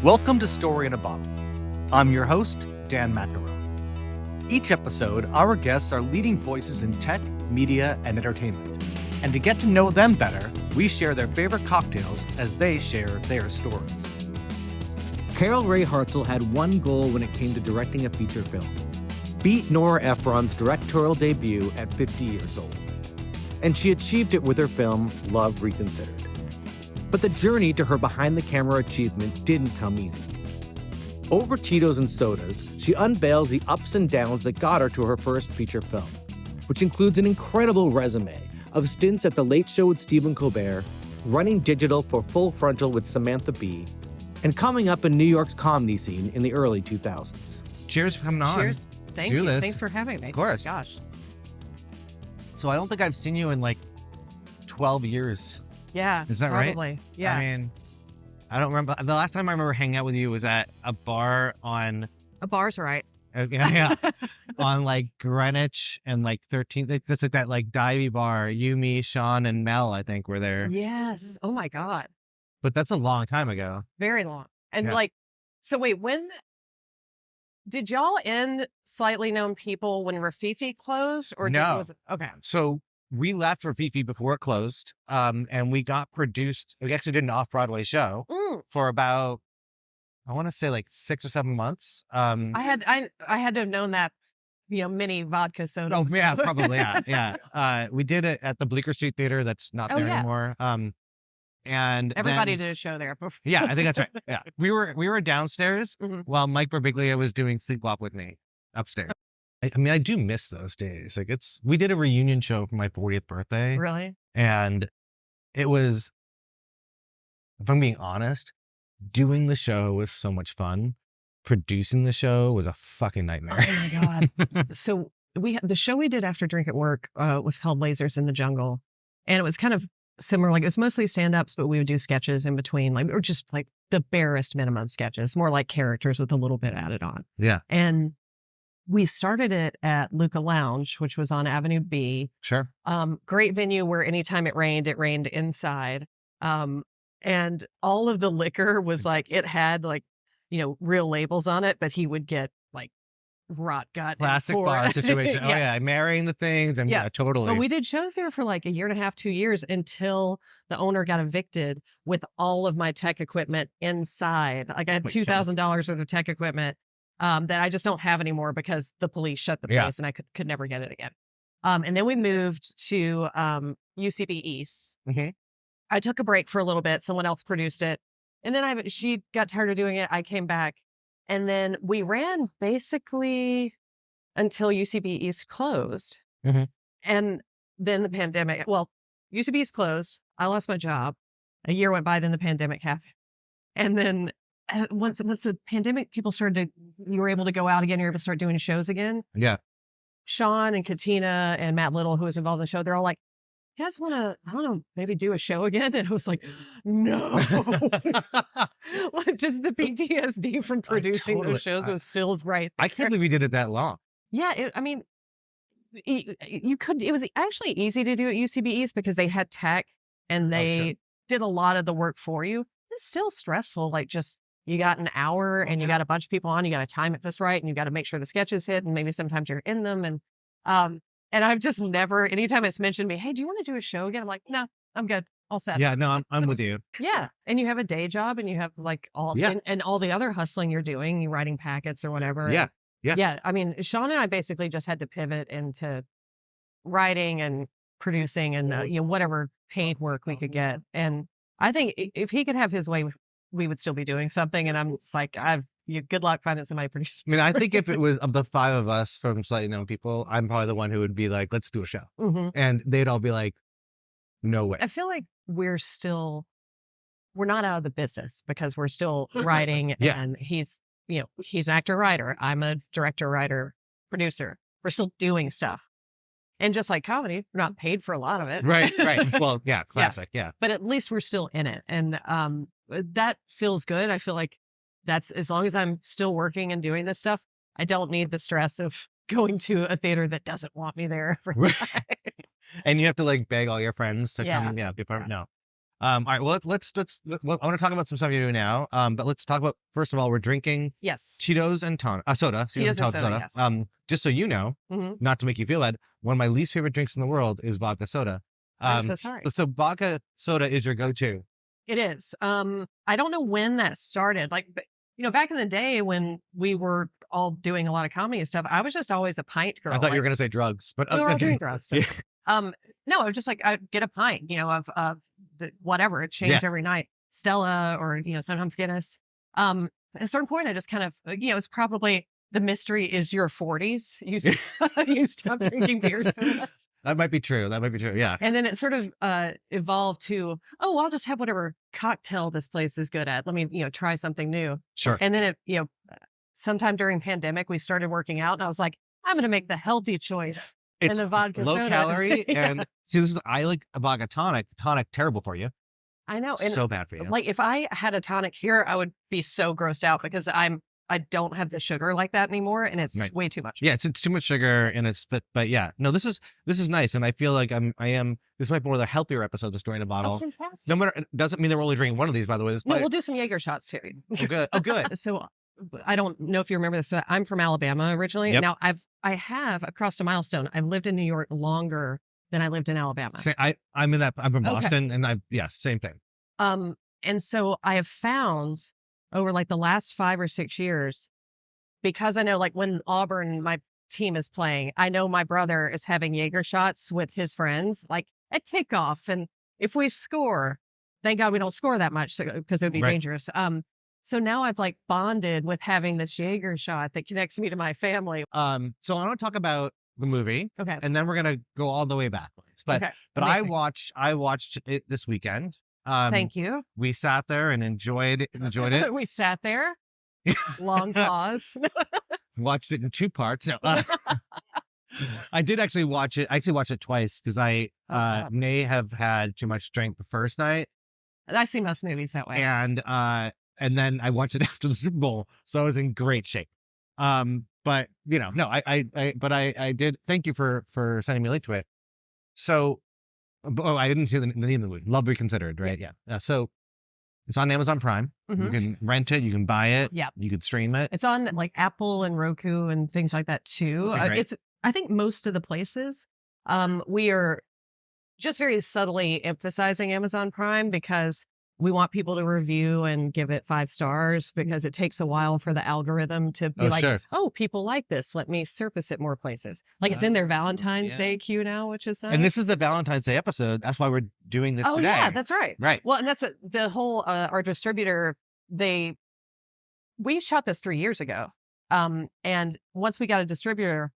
Welcome to Story in a Bottle. I'm your host, Dan Maccarone. Each episode, our guests are leading voices in tech, media, and entertainment. And to get to know them better, we share their favorite cocktails as they share their stories. Carol Ray Hartsell had one goal when it came to directing a feature film: beat Nora Ephron's directorial debut at 50 years old. And she achieved it with her film, Love, Reconsidered. But the journey to her behind-the-camera achievement didn't come easy. Over Tito's and sodas, she unveils the ups and downs that got her to her first feature film, which includes an incredible resume of stints at The Late Show with Stephen Colbert, running digital for Frontal with Samantha Bee, and coming up in New York's comedy scene in the early 2000s. Cheers for coming on. Cheers. Thank you. Thanks for having me. Of course. Gosh. So I don't think I've seen you in like 12 years. Yeah. Is that probably. right? Yeah. I mean, I don't remember. The last time I remember hanging out with you was at a bar on... A bar's right. Yeah. On like Greenwich and like 13th. That's like that like divey bar. You, me, Sean, and Mel, I think, were there. Yes. Oh my God. But that's a long time ago. Very long. And Yeah. so wait, when did y'all end Slightly Known People when Rafifi closed? Or No. Okay. So we left for Fifi before it closed, and we got produced. We actually did an off-Broadway show for about, I want to say like 6 or 7 months. I had to have known that, mini vodka soda. Oh yeah, probably yeah. We did it at the Bleecker Street Theater. That's not there anymore. And Everybody then, did a show there before. Yeah, I think that's right. Yeah, we were downstairs while Mike Birbiglia was doing Sleep Walk with me upstairs. I mean, I do miss those days. Like we did a reunion show for my 40th birthday. Really? And it was, if I'm being honest, doing the show was so much fun. Producing the show was a fucking nightmare. Oh my God. So the show we did after Drink at Work was called Lasers in the Jungle. And it was kind of similar. Like it was mostly stand-ups, but we would do sketches in between, or just like the barest minimum sketches, more like characters with a little bit added on. Yeah. And we started it at Luca Lounge, which was on Avenue B. Sure. Great venue where anytime it rained inside. And all of the liquor was like, it had like, real labels on it, but he would get like rot gut. Classic bar situation. Oh yeah. Marrying the things. And yeah, totally. But we did shows there for like a year and a half, 2 years until the owner got evicted with all of my tech equipment inside. Like I had $2,000 worth of tech equipment that I just don't have anymore because the police shut the place and I could never get it again. And then we moved to UCB East. Mm-hmm. I took a break for a little bit. Someone else produced it. And then she got tired of doing it. I came back. And then we ran basically until UCB East closed. Mm-hmm. And then the pandemic, UCB East closed. I lost my job. A year went by, then the pandemic happened. And then once the pandemic, you were able to go out again, you were able to start doing shows again. Yeah. Sean and Katina and Matt Little, who was involved in the show, they're all like, you guys want to, I don't know, maybe do a show again? And I was like, no. Like just the PTSD from producing those shows was still right there. I can't believe you did it that long. Yeah. It was actually easy to do at UCB East because they had tech and they did a lot of the work for you. It's still stressful. Like just, you got an hour and you got a bunch of people on, you got to time it just right. And you got to make sure the sketches hit. And maybe sometimes you're in them. And I've just never, anytime it's mentioned to me, hey, do you want to do a show again? I'm like, no, I'm good. All set. Yeah, no, I'm with you. Yeah. And you have a day job and you have like and all the other hustling you're doing, you writing packets or whatever. Yeah. Yeah. Yeah. I mean, Sean and I basically just had to pivot into writing and producing and, whatever paid work we could get. And I think if he could have his way, we would still be doing something. And I'm just like, good luck finding somebody to produce. I mean, I think if it was of the 5 of us from Slightly Known People, I'm probably the one who would be like, let's do a show. Mm-hmm. And they'd all be like, no way. I feel like we're not out of the business because we're still writing and he's an actor writer. I'm a director, writer, producer. We're still doing stuff. And just like comedy, we're not paid for a lot of it. Right. Well, yeah, classic. Yeah. But at least we're still in it. And that feels good. I feel like that's, as long as I'm still working and doing this stuff, I don't need the stress of going to a theater that doesn't want me there. And you have to like beg all your friends to come. Yeah. Be part of. No. All right. Well, I want to talk about some stuff you do now. But let's talk about, first of all, we're drinking Tito's and soda. Tito's and soda. Yes. Just so you know, not to make you feel bad, one of my least favorite drinks in the world is vodka soda. I'm so sorry. So vodka soda is your go-to. It is. I don't know when that started. Like, back in the day when we were all doing a lot of comedy and stuff, I was just always a pint girl. I thought you were going to say drugs, but we were all doing drugs. So. No, I was just like, I'd get a pint, of whatever. It changed every night. Stella or, sometimes Guinness. At a certain point, I just kind of, it's probably the mystery is your 40s. You stop drinking beer so much. That might be true. Yeah. And then it sort of evolved to, I'll just have whatever cocktail this place is good at. Let me, try something new. Sure. And then sometime during pandemic, we started working out and I was like, I'm going to make the healthy choice. It's and the vodka low soda. calorie. And see, I like a vodka tonic. Tonic, terrible for you. I know. And so bad for you. Like if I had a tonic here, I would be so grossed out because I don't have the sugar like that anymore, and it's way too much. Yeah, it's too much sugar, and but yeah, no, this is nice, and I feel like I am. This might be one of the healthier episodes of Story in a Bottle. Oh, fantastic! No matter, it doesn't mean that we're only drinking one of these, by the way. No, we'll do some Jaeger shots too. Oh, good. So I don't know if you remember this. So I'm from Alabama originally. Yep. Now I have across a milestone. I've lived in New York longer than I lived in Alabama. I'm from Boston, and same thing. And so I have found over like the last 5 or 6 years, because I know like when Auburn, my team is playing, I know my brother is having Jaeger shots with his friends, like at kickoff. And if we score, thank God we don't score that much because it would be dangerous. So now I've like bonded with having this Jaeger shot that connects me to my family. So I want to talk about the movie. Okay. And then we're going to go all the way backwards. But Amazing. I watched it this weekend. Thank you. We sat there and enjoyed it. We sat there. Long pause. Watched it in 2 parts. No, I did actually watch it. I actually watched it twice because I may have had too much drink the first night. I see most movies that way. And then I watched it after the Super Bowl, so I was in great shape. But I did. Thank you for sending me a link to it. So, I didn't see the name of the movie. Love Reconsidered, right? Yeah. So it's on Amazon Prime. Mm-hmm. You can rent it. You can buy it. Yeah. You can stream it. It's on like Apple and Roku and things like that too. Okay, I think most of the places, we are just very subtly emphasizing Amazon Prime because we want people to review and give it 5 stars because it takes a while for the algorithm to be oh, people like this. Let me surface it more places. Like it's in their Valentine's Day queue now, which is nice. And this is the Valentine's Day episode. That's why we're doing this today. Yeah, that's right. Right. Well, and that's what the whole, our distributor, we shot this 3 years ago. And once we got a distributor,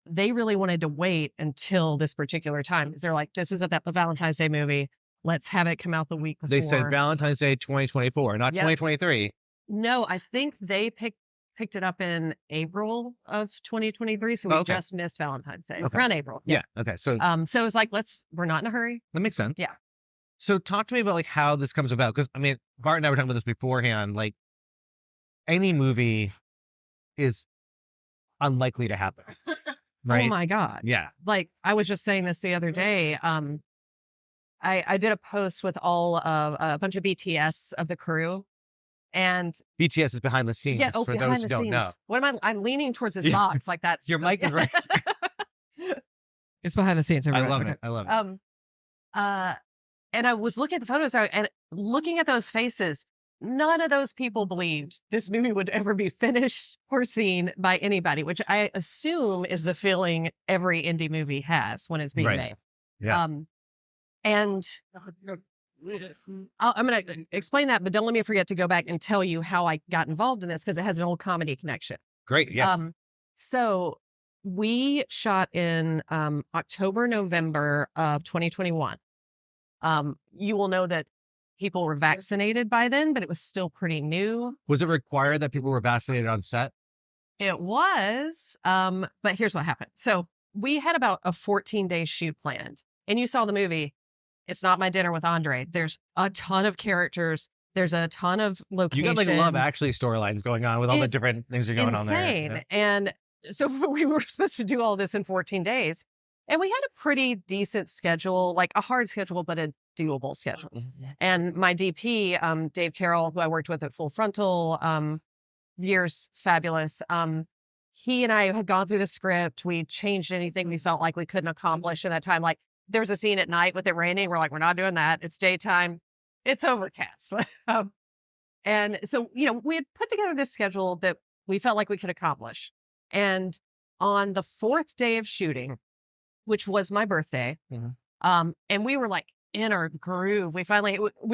they really wanted to wait until this particular time. Because they're like, this is a Valentine's Day movie. Let's have it come out the week before. They said Valentine's Day 2024, not 2023. No, I think they picked it up in April of 2023. So we just missed Valentine's Day. Around April. Yeah. Okay. So it's like, we're not in a hurry. That makes sense. Yeah. So talk to me about like how this comes about. Because I mean, Bart and I were talking about this beforehand. Like any movie is unlikely to happen. Right? Oh my God. Yeah. Like I was just saying this the other day. I did a post with all of a bunch of BTS of the crew, and BTS is behind the scenes. Yeah, for behind those the who don't scenes. know. What am I'm leaning towards this box like that's your mic is right. It's behind the scenes. Everyone. I love it. And I was looking at the photos and looking at those faces. None of those people believed this movie would ever be finished or seen by anybody, which I assume is the feeling every indie movie has when it's being made. Yeah. And I'm going to explain that, but don't let me forget to go back and tell you how I got involved in this because it has an old comedy connection. Great. Yes. So we shot in October, November of 2021. You will know that people were vaccinated by then, but it was still pretty new. Was it required that people were vaccinated on set? It was. But here's what happened. So we had about a 14-day shoot planned, and you saw the movie. It's Not My Dinner with Andre. There's a ton of characters. There's a ton of locations. You got like Love Actually storylines going on with all the different things that are going on there. Insane. And so we were supposed to do all this in 14 days. And we had a pretty decent schedule, like a hard schedule, but a doable schedule. And my DP, Dave Carroll, who I worked with at Full Frontal, years fabulous. He and I had gone through the script. We changed anything we felt like we couldn't accomplish in that time. Like there was a scene at night with it raining. We're like, we're not doing that. It's daytime. It's overcast. And so, we had put together this schedule that we felt like we could accomplish. And on the 4th day of shooting, which was my birthday, and we were like in our groove. We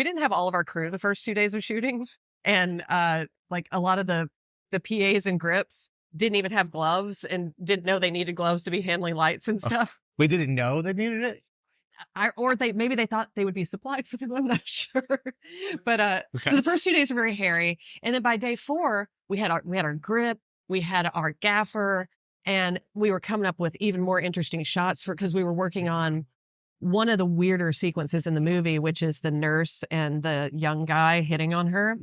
didn't have all of our crew the first 2 days of shooting. And like a lot of the PAs and grips didn't even have gloves and didn't know they needed gloves to be handling lights and stuff. We didn't know they needed it? Maybe they thought they would be supplied for them. I'm not sure. But so the first 2 days were very hairy. And then by day 4, we had our grip, we had our gaffer, and we were coming up with even more interesting shots because we were working on one of the weirder sequences in the movie, which is the nurse and the young guy hitting on her.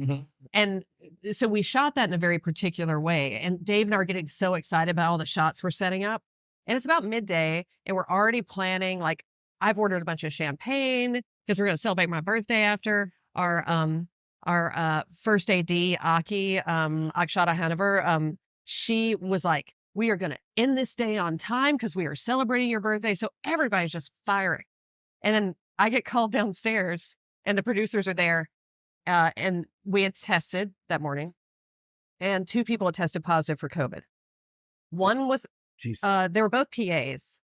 And so we shot that in a very particular way. And Dave and I are getting so excited about all the shots we're setting up. And it's about midday and we're already planning, like I've ordered a bunch of champagne because we're going to celebrate my birthday after our first AD, Aki, Akshata Hanover. She was like, we are going to end this day on time because we are celebrating your birthday. So everybody's just firing. And then I get called downstairs and the producers are there. And we had tested that morning and 2 people had tested positive for COVID. One was, they were both PAs.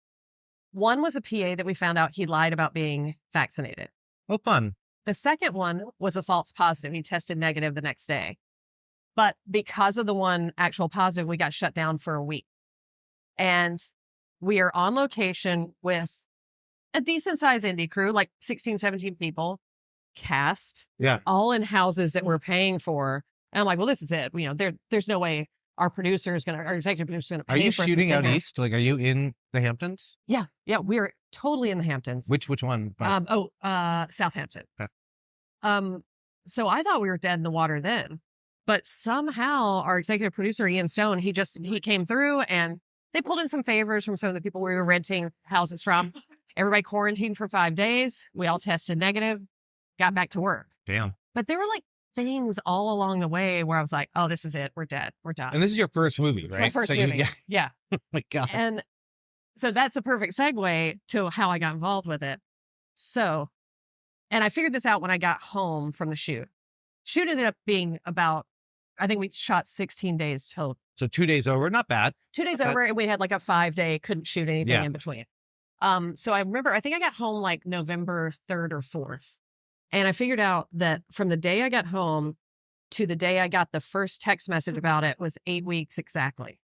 One was a PA that we found out he lied about being vaccinated. Oh, fun. The second one was a false positive. He tested negative the next day. But because of the one actual positive, we got shut down for a week. And we are on location with a decent sized indie crew, like 16, 17 people, cast, all in houses that we're paying for. And I'm like, well, this is it. There's no way our executive producer is going to pay for us. Are you shooting out here. east? Like, are you in the Hamptons? Yeah. We're totally in the Hamptons. Which one? Southampton. Okay. So I thought we were dead in the water then. But somehow our executive producer, Ian Stone, he came through and they pulled in some favors from some of the people we were renting houses from. Everybody quarantined for 5 days. We all tested negative, got back to work. Damn. But there were like things all along the way where I was like, oh, this is it. We're dead. We're done. And this is your first movie, right? It's my first movie. Yeah. Oh my God. And so that's a perfect segue to how I got involved with it. So, and I figured this out when I got home from the shoot. Shoot ended up being about, I think we shot 16 days total. So 2 days over, not bad. 2 days over, and we had like a 5-day, couldn't shoot anything in between. So I remember, I think I got home like November 3rd or 4th. And I figured out that from the day I got home to the day I got the first text message about it was 8 weeks exactly.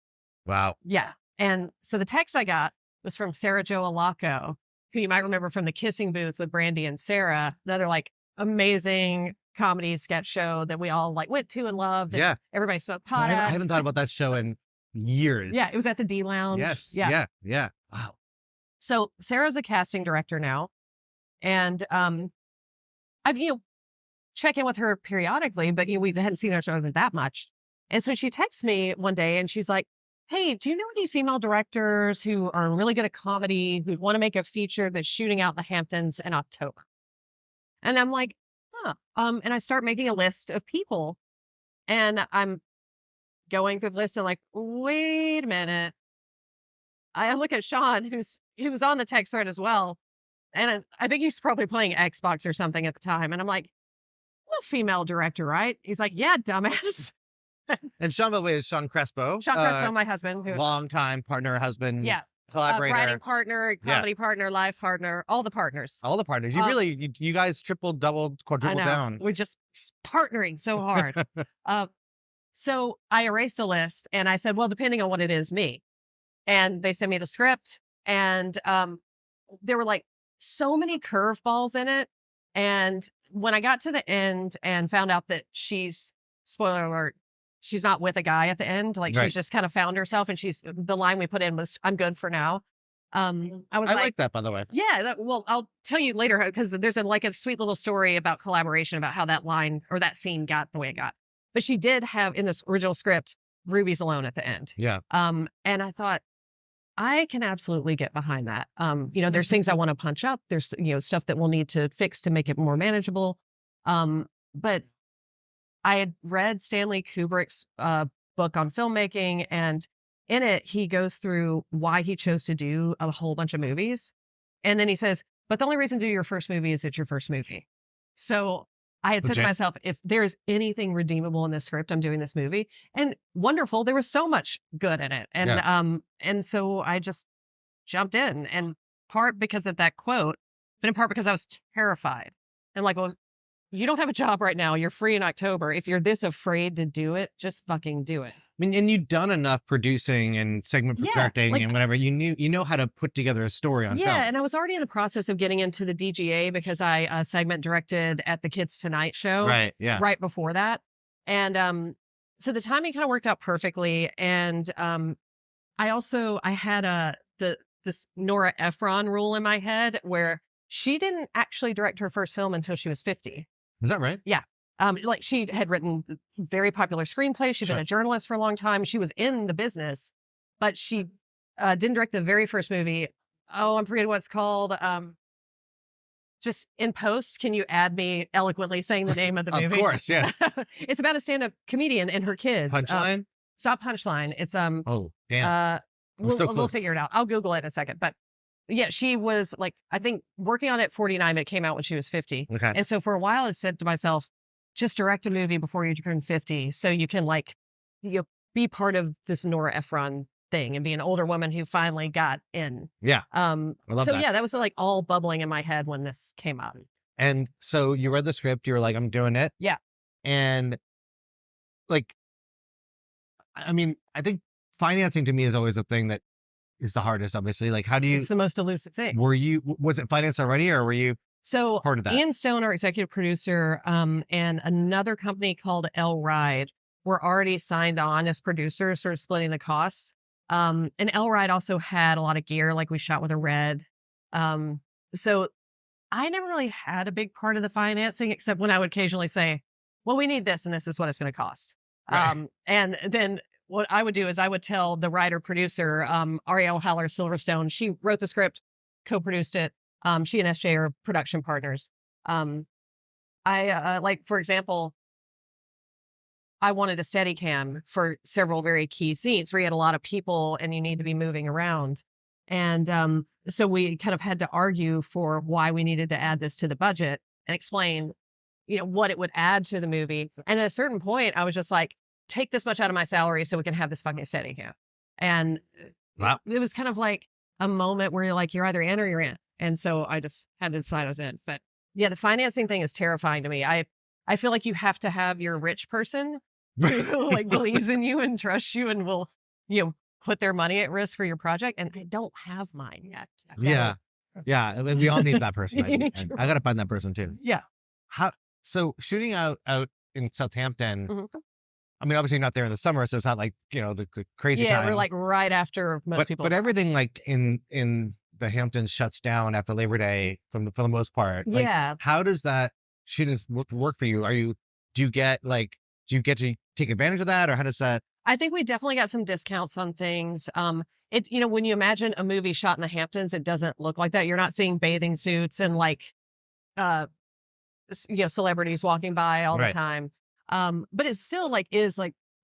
Wow. Yeah. And so the text I got was from Sarah Jo Alaco, who you might remember from the Kissing Booth with Brandy and Sarah, another like amazing comedy sketch show that we all like went to and loved. And everybody smoked pot I at. haven't thought about that show in years. Yeah. It was at the D Lounge. Yes. Yeah. Wow. So Sarah's a casting director now. And I've, check in with her periodically, but we hadn't seen each other that much. And so she texts me one day and she's like, hey, do you know any female directors who are really good at comedy, who want to make a feature that's shooting out in the Hamptons in October? And I'm like, and I start making a list of people and I'm going through the list and like, wait a minute. I look at Sean, who was on the text thread as well. And I think he's probably playing Xbox or something at the time. And I'm like, well, female director, right? He's like, yeah, dumbass. And Sean, by the way, is Sean Crespo. Sean Crespo, my husband. Longtime partner, husband, collaborator. Writing partner, comedy partner, live partner, all the partners. All the partners. You guys tripled, doubled, quadrupled down. We're just partnering so hard. So I erased the list and I said, well, depending on what it is, me. And they sent me the script and there were like so many curveballs in it. And when I got to the end and found out that spoiler alert, she's not with a guy at the end. Like she's just kind of found herself and the line we put in was, I'm good for now. I like that, by the way. Yeah. Well, I'll tell you later because there's a sweet little story about collaboration about how that line or that scene got the way it got. But she did have in this original script, Ruby's alone at the end. Yeah. And I thought, I can absolutely get behind that. There's things I want to punch up. There's, stuff that we'll need to fix to make it more manageable. But I had read Stanley Kubrick's book on filmmaking, and in it, he goes through why he chose to do a whole bunch of movies. And then he says, but the only reason to do your first movie is it's your first movie. So I had said to myself, if there's anything redeemable in this script, I'm doing this movie. And wonderful, there was so much good in it. And so I just jumped in, and part because of that quote, but in part because I was terrified. And like, well, you don't have a job right now. You're free in October. If you're this afraid to do it, just fucking do it. I mean, and you've done enough producing and segment directing and whatever. You know how to put together a story on film. Yeah, and I was already in the process of getting into the DGA because I segment directed at the Kids Tonight show. Right, yeah. Right before that. And so the timing kind of worked out perfectly. And I had this Nora Ephron rule in my head where she didn't actually direct her first film until she was 50. Is that right? Yeah. She had written very popular screenplays. She'd been a journalist for a long time. She was in the business, but she didn't direct the very first movie. Oh, I'm forgetting what it's called. Just in post, can you add me eloquently saying the name of the movie? Of course, yes. It's about a stand-up comedian and her kids. Punchline? Stop Punchline. It's Oh, damn. We'll figure it out. I'll Google it in a second. But yeah, she was like, I think working on it 49, but it came out when she was 50. Okay. And so for a while I said to myself, just direct a movie before you turn 50 so you can be part of this Nora Ephron thing and be an older woman who finally got in. Yeah. I love that. Yeah, that was like all bubbling in my head when this came out. And so you read the script, you were like, I'm doing it. Yeah. And like, I mean, I think financing to me is always a thing that is the hardest, obviously. Like, how do you... It's the most elusive thing. Was it financed already, or were you part of that? Ian Stone, our executive producer, and another company called L Ride were already signed on as producers, sort of splitting the costs. And L Ride also had a lot of gear, like we shot with a Red. So I never really had a big part of the financing, except when I would occasionally say, well, we need this, and this is what it's going to cost. Right. And then what I would do is I would tell the writer producer, Ariel Haller Silverstone, she wrote the script, co-produced it. She and SJ are production partners. For example, I wanted a Steadicam for several very key scenes where you had a lot of people and you need to be moving around. And so we kind of had to argue for why we needed to add this to the budget and explain, what it would add to the movie. And at a certain point, I was just like, take this much out of my salary so we can have this fucking Steadicam. And wow. It was kind of like a moment where you're like, you're either in or you're in. And so I just had to decide I was in. But yeah, the financing thing is terrifying to me. I feel like you have to have your rich person who like believes in you and trusts you and will, put their money at risk for your project. And I don't have mine yet. Yeah. Yeah. I mean, we all need that person. I got to find that person too. Yeah. So shooting out in Southampton, mm-hmm. I mean, obviously not there in the summer, so it's not like, the crazy time. Yeah, we're like right after most people. But everything like in the Hamptons shuts down after Labor Day for the most part. Like, yeah. How does that shooting work for you? Do you get to take advantage of that, or how does that? I think we definitely got some discounts on things. When you imagine a movie shot in the Hamptons, it doesn't look like that. You're not seeing bathing suits and celebrities walking by all the time. But it still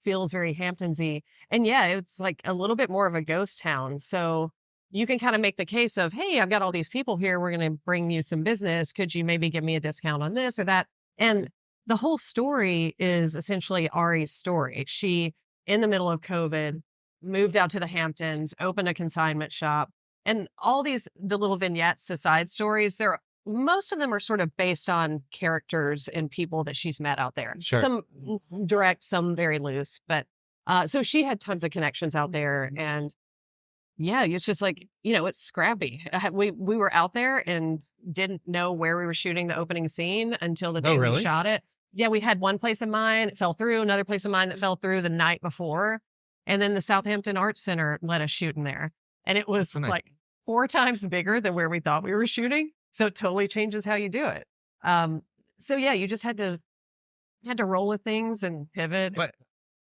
feels very Hamptonsy. And yeah, it's like a little bit more of a ghost town. So you can kind of make the case of, hey, I've got all these people here. We're going to bring you some business. Could you maybe give me a discount on this or that? And the whole story is essentially Ari's story. She, in the middle of COVID, moved out to the Hamptons, opened a consignment shop, and all the little vignettes, the side stories, most of them are sort of based on characters and people that she's met out there. Sure. Some direct, some very loose. But so she had tons of connections out there. And yeah, it's just like, it's scrappy. We were out there and didn't know where we were shooting the opening scene until the day we shot it. Yeah, we had one place in mind, it fell through, another place in mind that fell through the night before. And then the Southampton Arts Center let us shoot in there. And it was like 4 times bigger than where we thought we were shooting. So it totally changes how you do it. So yeah, you just had to roll with things and pivot. But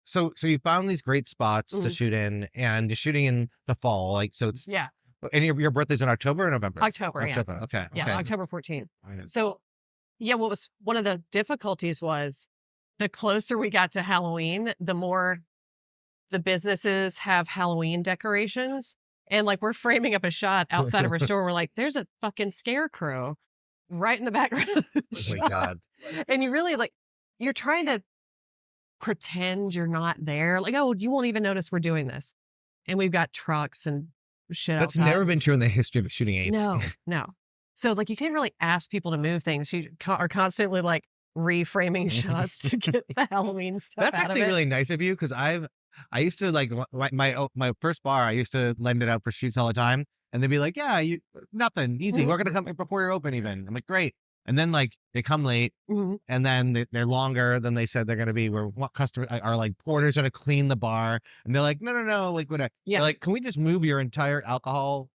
so you found these great spots to Mhm. shoot in, and you're shooting in the fall, like, so it's, Yeah. and your birthday's in October or November? October, yeah. October. Okay. Yeah. Okay. October 14th. Right. So, yeah, what was one of the difficulties was the closer we got to Halloween, the more the businesses have Halloween decorations. And like, we're framing up a shot outside of our store. We're like, there's a fucking scarecrow right in the background of the Oh my shot. God. And you really like, you're trying to pretend you're not there. Like, oh, you won't even notice we're doing this. And we've got trucks and shit That's outside. never been true in the history of shooting anything. No, no. So like, you can't really ask people to move things. You are constantly like reframing shots to get the Halloween stuff That's out actually of it. really nice of you, because I used to like my first bar. I used to lend it out for shoots all the time, and they'd be like, "Yeah, nothing, easy. We're gonna come before you're open, even." I'm like, "Great," and then like they come late, Mhm. and then they're longer than they said they're gonna be. Where what customers are like, porters gonna clean the bar, and they're like, "No, like whatever." Yeah. They're like, "Can we just move your entire alcohol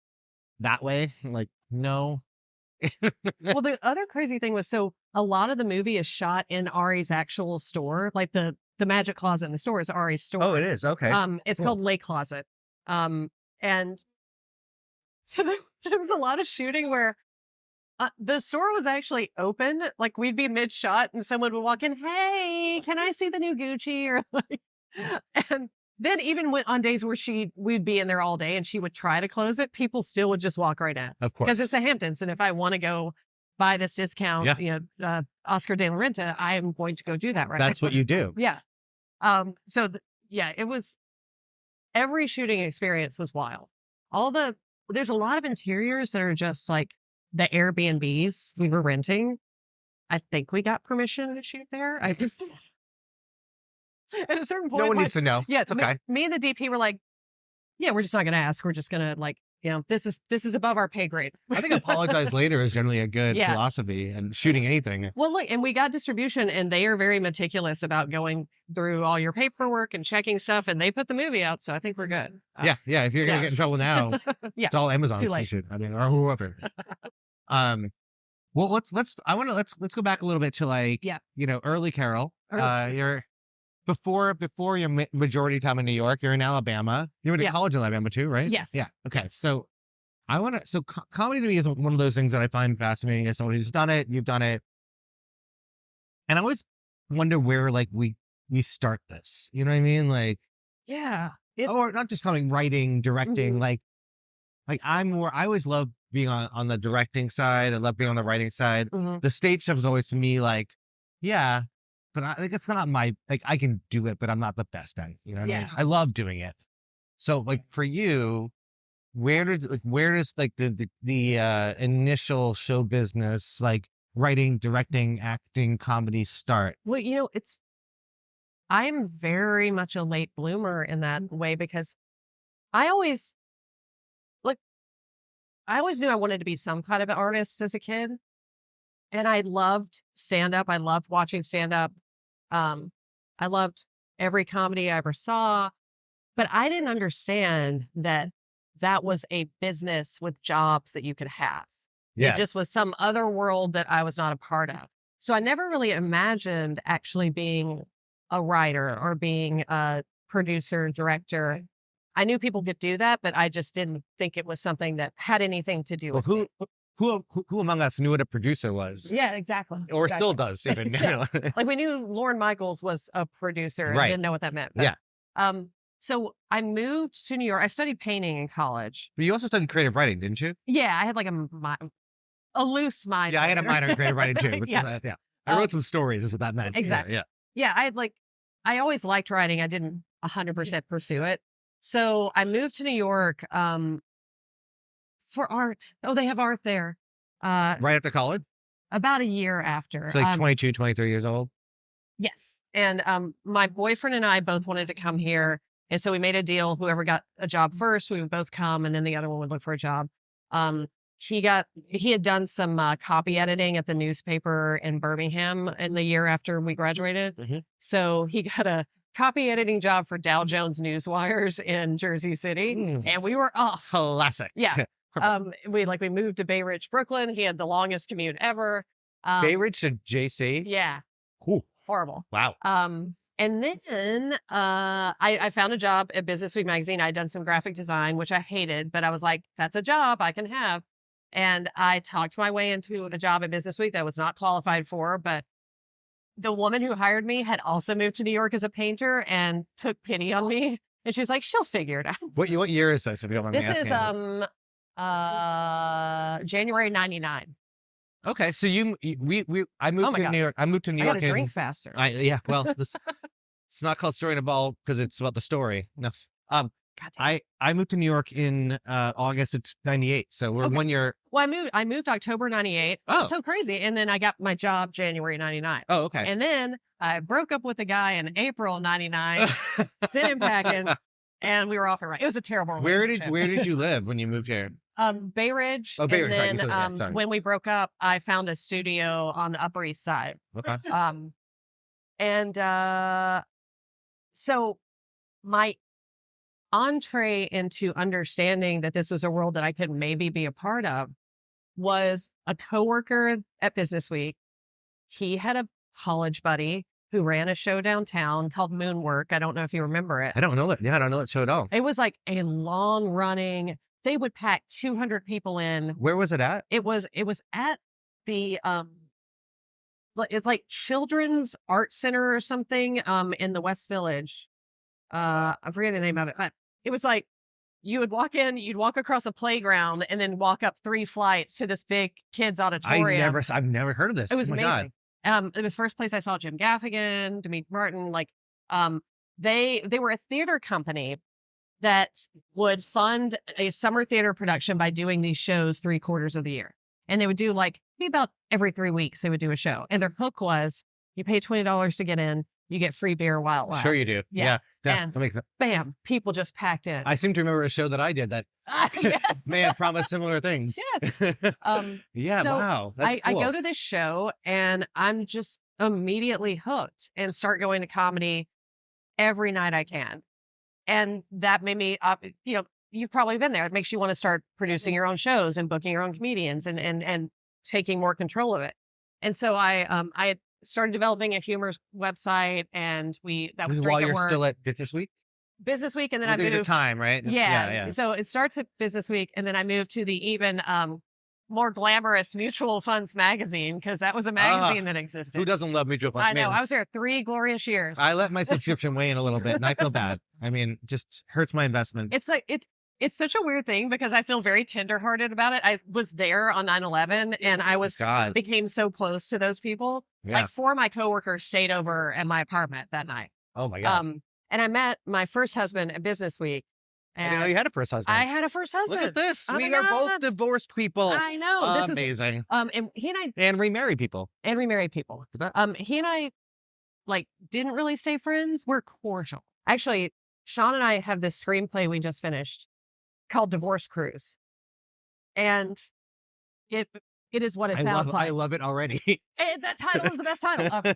that way?" I'm like, no. Well, the other crazy thing was, so a lot of the movie is shot in Ari's actual store. Like the magic closet in the store is Ari's store. Oh, it is okay. It's Cool. called Lake Closet. And so there was a lot of shooting where the store was actually open. Like, we'd be mid shot and someone would walk in, "Hey, can I see the new Gucci?" Or like, and then even on days where we'd be in there all day and she would try to close it, people still would just walk right in. Of course, Because it's the Hamptons. And if I want to go buy this discount, Yeah. Oscar de la Renta, I am going to go do that right that's what you do. Yeah. So it was, every shooting experience was wild. There's a lot of interiors that are just like the Airbnbs we were renting. I think we got permission to shoot there. At a certain point, No one needs to know. yeah, It's okay. me and the DP were like, yeah, we're just not going to ask. We're just going to like, this is above our pay grade. I think apologize later is generally a good Yeah. philosophy, and shooting anything. Well, look, and we got distribution, and they are very meticulous about going through all your paperwork and checking stuff, and they put the movie out, so I think we're good. Yeah. If you're gonna yeah. get in trouble now, Yeah, it's all Amazon. too late. Shit. I mean, or whoever. Well, let's go back a little bit to like, Yeah. Early Carol. Early. You're before your majority time in New York. You're in Alabama. You went to Yeah. college in Alabama too, right? Yes. Yeah. Okay. So comedy to me is one of those things that I find fascinating as someone who's done it. You've done it, and I always wonder where like we start this. You know what I mean? Like, Yeah. or not just coming, writing, directing. Mhm. Like I always love being on the directing side. I love being on the writing side. Mhm. The stage stuff is always to me like, yeah, but it's not my, like, I can do it, but I'm not the best at it. You know what I mean? Yeah. I love doing it. So like for you, where does like the initial show business, like writing, directing, acting, comedy start? Well, I'm very much a late bloomer in that way, because I always knew I wanted to be some kind of an artist as a kid. And I loved stand-up. I loved watching stand-up. I loved every comedy I ever saw. But I didn't understand that was a business with jobs that you could have. Yeah. It just was some other world that I was not a part of. So I never really imagined actually being a writer or being a producer, director. I knew people could do that, but I just didn't think it was something that had anything to do Well, with me. who among us knew what a producer was? Yeah, exactly. Or Exactly. still does even. Yeah. Like, we knew Lorne Michaels was a producer and Right. didn't know what that meant. But, Yeah. So I moved to New York. I studied painting in college. But you also studied creative writing, didn't you? Yeah, I had like a loose mind. Yeah, I had a minor in creative writing too. Which Yeah. is, yeah. I wrote some stories, is what that meant. Exactly. Yeah. Yeah, I always liked writing. I didn't 100% pursue it. So I moved to New York for art. Oh, they have art there. Right after college? About a year after. So like 22, 23 years old? Yes. And my boyfriend and I both wanted to come here. And so we made a deal. Whoever got a job first, we would both come, and then the other one would look for a job. He had done some copy editing at the newspaper in Birmingham in the year after we graduated. Mhm. So he got a copy editing job for Dow Jones Newswires in Jersey City, and we were off. Classic. Yeah. We moved to Bay Ridge, Brooklyn. He had the longest commute ever. Bay Ridge to JC? Yeah. Cool. Horrible. Wow. And then I found a job at Business Week magazine. I'd done some graphic design, which I hated, but I was like, that's a job I can have. And I talked my way into a job at Business Week that I was not qualified for, but the woman who hired me had also moved to New York as a painter and took pity on me. And she was like, she'll figure it out. What year is this, if you don't mind me This asking? is January 99. Okay, so I moved Oh my to God. New York. I moved to New I York. gotta drink faster. Yeah, well, it's not called Story in a Ball because it's about the story. No, God damn. I moved to New York in August of '98, so we're Okay. 1 year. Well, I moved October 98. Oh. So crazy. And then I got my job January 99. Oh, okay. And then I broke up with a guy in April 99, sent him packing, and we were off and right. It was a terrible relationship. Where did you live when you moved here? Bay Ridge. Oh, Bay Ridge, right, And you then said that, sorry. when we broke up, I found a studio on the Upper East Side. Okay. So my entree into understanding that this was a world that I could maybe be a part of was a coworker at Business Week. He had a college buddy who ran a show downtown called Moonwork. I don't know if you remember it. I don't know that. Yeah, I don't know that show at all. It was like a long running, they would pack 200 people in. Where was it at? It was at the, it's like Children's Art Center or something, in the West Village. I forget the name of it, but it was like, you would walk in, you'd walk across a playground and then walk up 3 flights to this big kids auditorium. I've never heard of this. It was Oh my amazing. God. It was first place I saw Jim Gaffigan, Demetri Martin. Like, they were a theater company that would fund a summer theater production by doing these shows 3/4 of the year. And they would do like about every 3 weeks, they would do a show. And their hook was you pay $20 to get in, you get free beer while it lasts. Sure you do. Yeah. Yeah. And that makes sense. bam, people just packed in. I seem to remember a show that I did that Yeah. may have promised similar things. Yeah, So wow. That's I cool. go to this show and I'm just immediately hooked and start going to comedy every night I can. And that made me, you've probably been there. It makes you want to start producing your own shows and booking your own comedians and taking more control of it. And so I had started developing a humor website, and that was This is while Drink at you're Work. still at Business Week? Business Week, and then Well, I there's moved. a time, right? Yeah. So it starts at Business Week, and then I moved to the even more glamorous Mutual Funds magazine, because that was a magazine that existed. Who doesn't love mutual funds? I know. Man, I was there 3 glorious years. I let my subscription wane a little bit, and I feel bad. I mean, just hurts my investment. It's like it's such a weird thing because I feel very tenderhearted about it. I was there on 9/11, and I became so close to those people. Yeah. Like 4 of my coworkers stayed over at my apartment that night. Oh my God. And I met my first husband at Business Week. I didn't know you had a first husband. I had a first husband. Look at this. Oh We my are God. both divorced people. I know. This is amazing. and he and I And remarried people. and remarried people. Is that- He and I like didn't really stay friends. We're cordial. Actually, Sean and I have this screenplay we just finished called Divorce Cruise. And it is what it sounds like. I love it already. That title is the best title.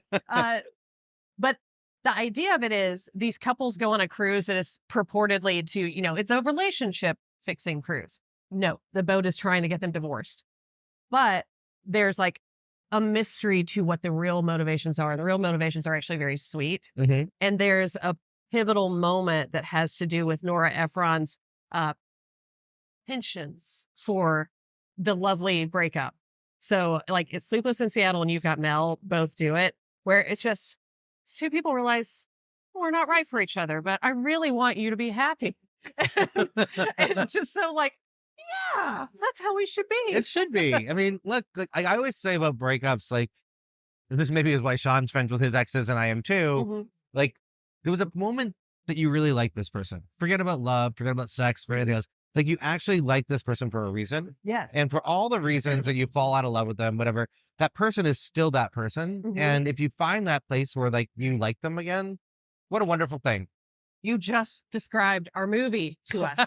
But the idea of it is these couples go on a cruise that is purportedly to, it's a relationship fixing cruise. No, the boat is trying to get them divorced. But there's like a mystery to what the real motivations are. The real motivations are actually very sweet. Mm-hmm. And there's a pivotal moment that has to do with Nora Ephron's penchants for the lovely breakup. So like it's Sleepless in Seattle and You've Got Mel both do it, where it's just 2 people realize we're not right for each other, but I really want you to be happy. And it's just so like, yeah, that's how we should be. It should be. I mean, look, like I always say about breakups, like, and this maybe is why Sean's friends with his exes and I am too. Mhm. Like, there was a moment that you really like this person. Forget about love, forget about sex, forget anything else. Like, you actually like this person for a reason. Yeah. And for all the reasons that you fall out of love with them, whatever, that person is still that person. Mhm. And if you find that place where like you like them again, what a wonderful thing. You just described our movie to us.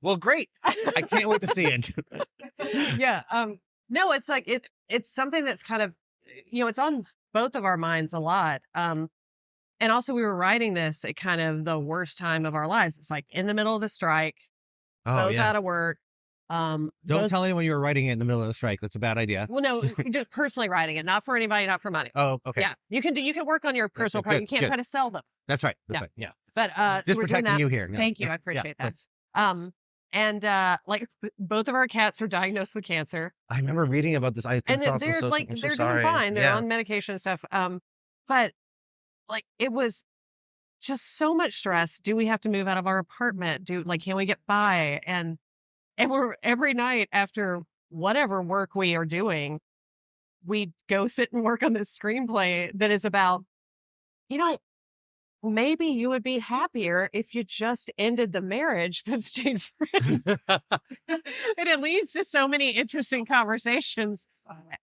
Well, great. I can't wait to see it. Yeah. No, it's like it's something that's kind of, it's on both of our minds a lot. And also we were writing this at kind of the worst time of our lives. It's like in the middle of the strike, both out of work. Don't both- tell anyone you were writing it in the middle of the strike. That's a bad idea. Well, no, just personally writing it, not for anybody, not for money. Oh, okay. Yeah, you can work on your personal good, project. You can't good. try to sell them. That's right. That's Yeah. right. Yeah. But Just so we're doing protecting that. you here. Yeah. Thank you. Yeah. I appreciate Yeah. that. And like both of our cats are diagnosed with cancer, I remember reading about this. and they're like I'm so they're sorry. doing fine. They're Yeah. on medication and stuff. But like it was just so much stress. Do we have to move out of our apartment? Can we get by? And we're every night after whatever work we are doing, we go sit and work on this screenplay that is about, maybe you would be happier if you just ended the marriage but stayed friends. And it leads to so many interesting conversations.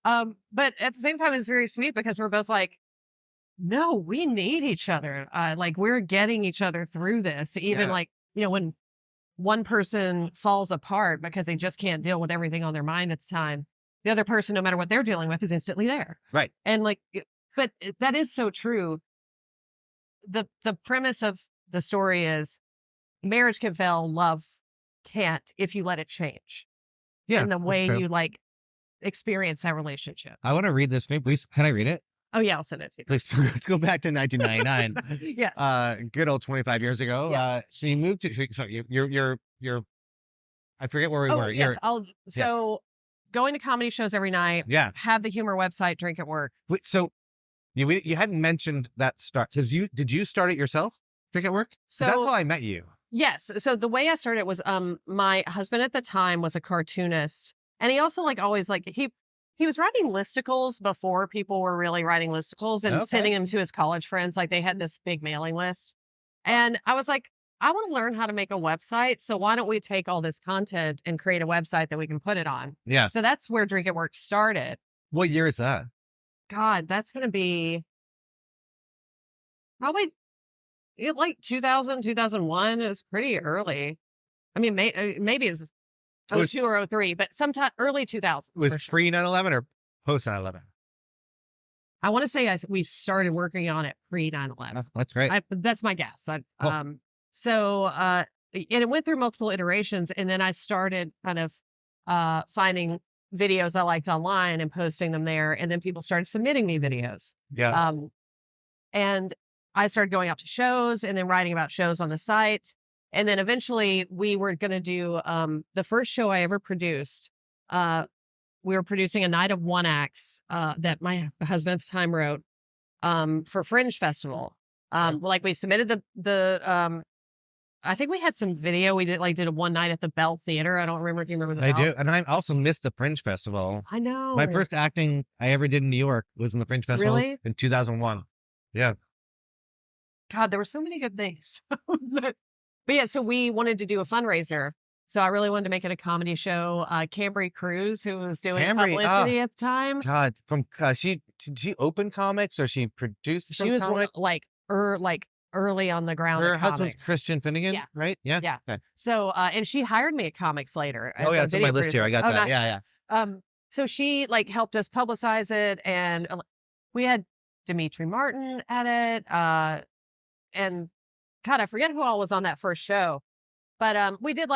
But at the same time, it's very sweet because we're both like, no, we need each other. We're getting each other through this. Even when one person falls apart because they just can't deal with everything on their mind at the time, the other person, no matter what they're dealing with, is instantly there. Right. And but that is so true. The premise of the story is marriage can fail, love can't if you let it change. Yeah. And the that's way true. you experience that relationship. I want to read this script. Please, can I read it? Oh yeah, I'll send it to you. Please, let's go back to 1999. Yes. Good old 25 years ago. Yeah. So you moved to. So you're. I forget where we were. Yes. So going to comedy shows every night. Yeah. Have the humor website. Drink at Work. Wait, so you hadn't mentioned that start because did you start it yourself? Drink at Work. So That's how I met you. Yes. So the way I started was my husband at the time was a cartoonist, and he also he was writing listicles before people were really writing listicles and sending them to his college friends. Like they had this big mailing list. And I was like, I want to learn how to make a website. So why don't we take all this content and create a website that we can put it on? Yeah. So that's where Drink at Work started. What year is that? God, that's going to be probably 2000, 2001. It was pretty early. I mean, maybe it was 02 or 03, but sometime early 2000s. Was pre 9/11 or post 9/11? I want to say we started working on it pre 9/11. That's great. That's my guess. Cool. And it went through multiple iterations, and then I started kind of finding videos I liked online and posting them there, and then people started submitting me videos. Yeah. And I started going out to shows and then writing about shows on the site. And then eventually we were going to do the first show I ever produced. We were producing a night of one acts that my husband at the time wrote for Fringe Festival. We submitted the I think we had some video. We did a one night at the Bell Theater. I don't remember if you remember the I Bell. do. And I also missed the Fringe Festival. I know. My first acting I ever did in New York was in the Fringe Festival in 2001. Yeah. God, there were so many good things. But yeah, so we wanted to do a fundraiser. So I really wanted to make it a comedy show. Cambry Cruz, who was doing publicity at the time. God, did she open comics or she produced? She was comic? early on the ground. Her of husband's comics. Christian Finnegan, Yeah. right? Yeah. Yeah. Okay. So and she hired me at comics later. Oh yeah, it's on my list here. I got that. Nice. Yeah. So she helped us publicize it, and we had Dimitri Martin at it. And God, I forget who all was on that first show, but we did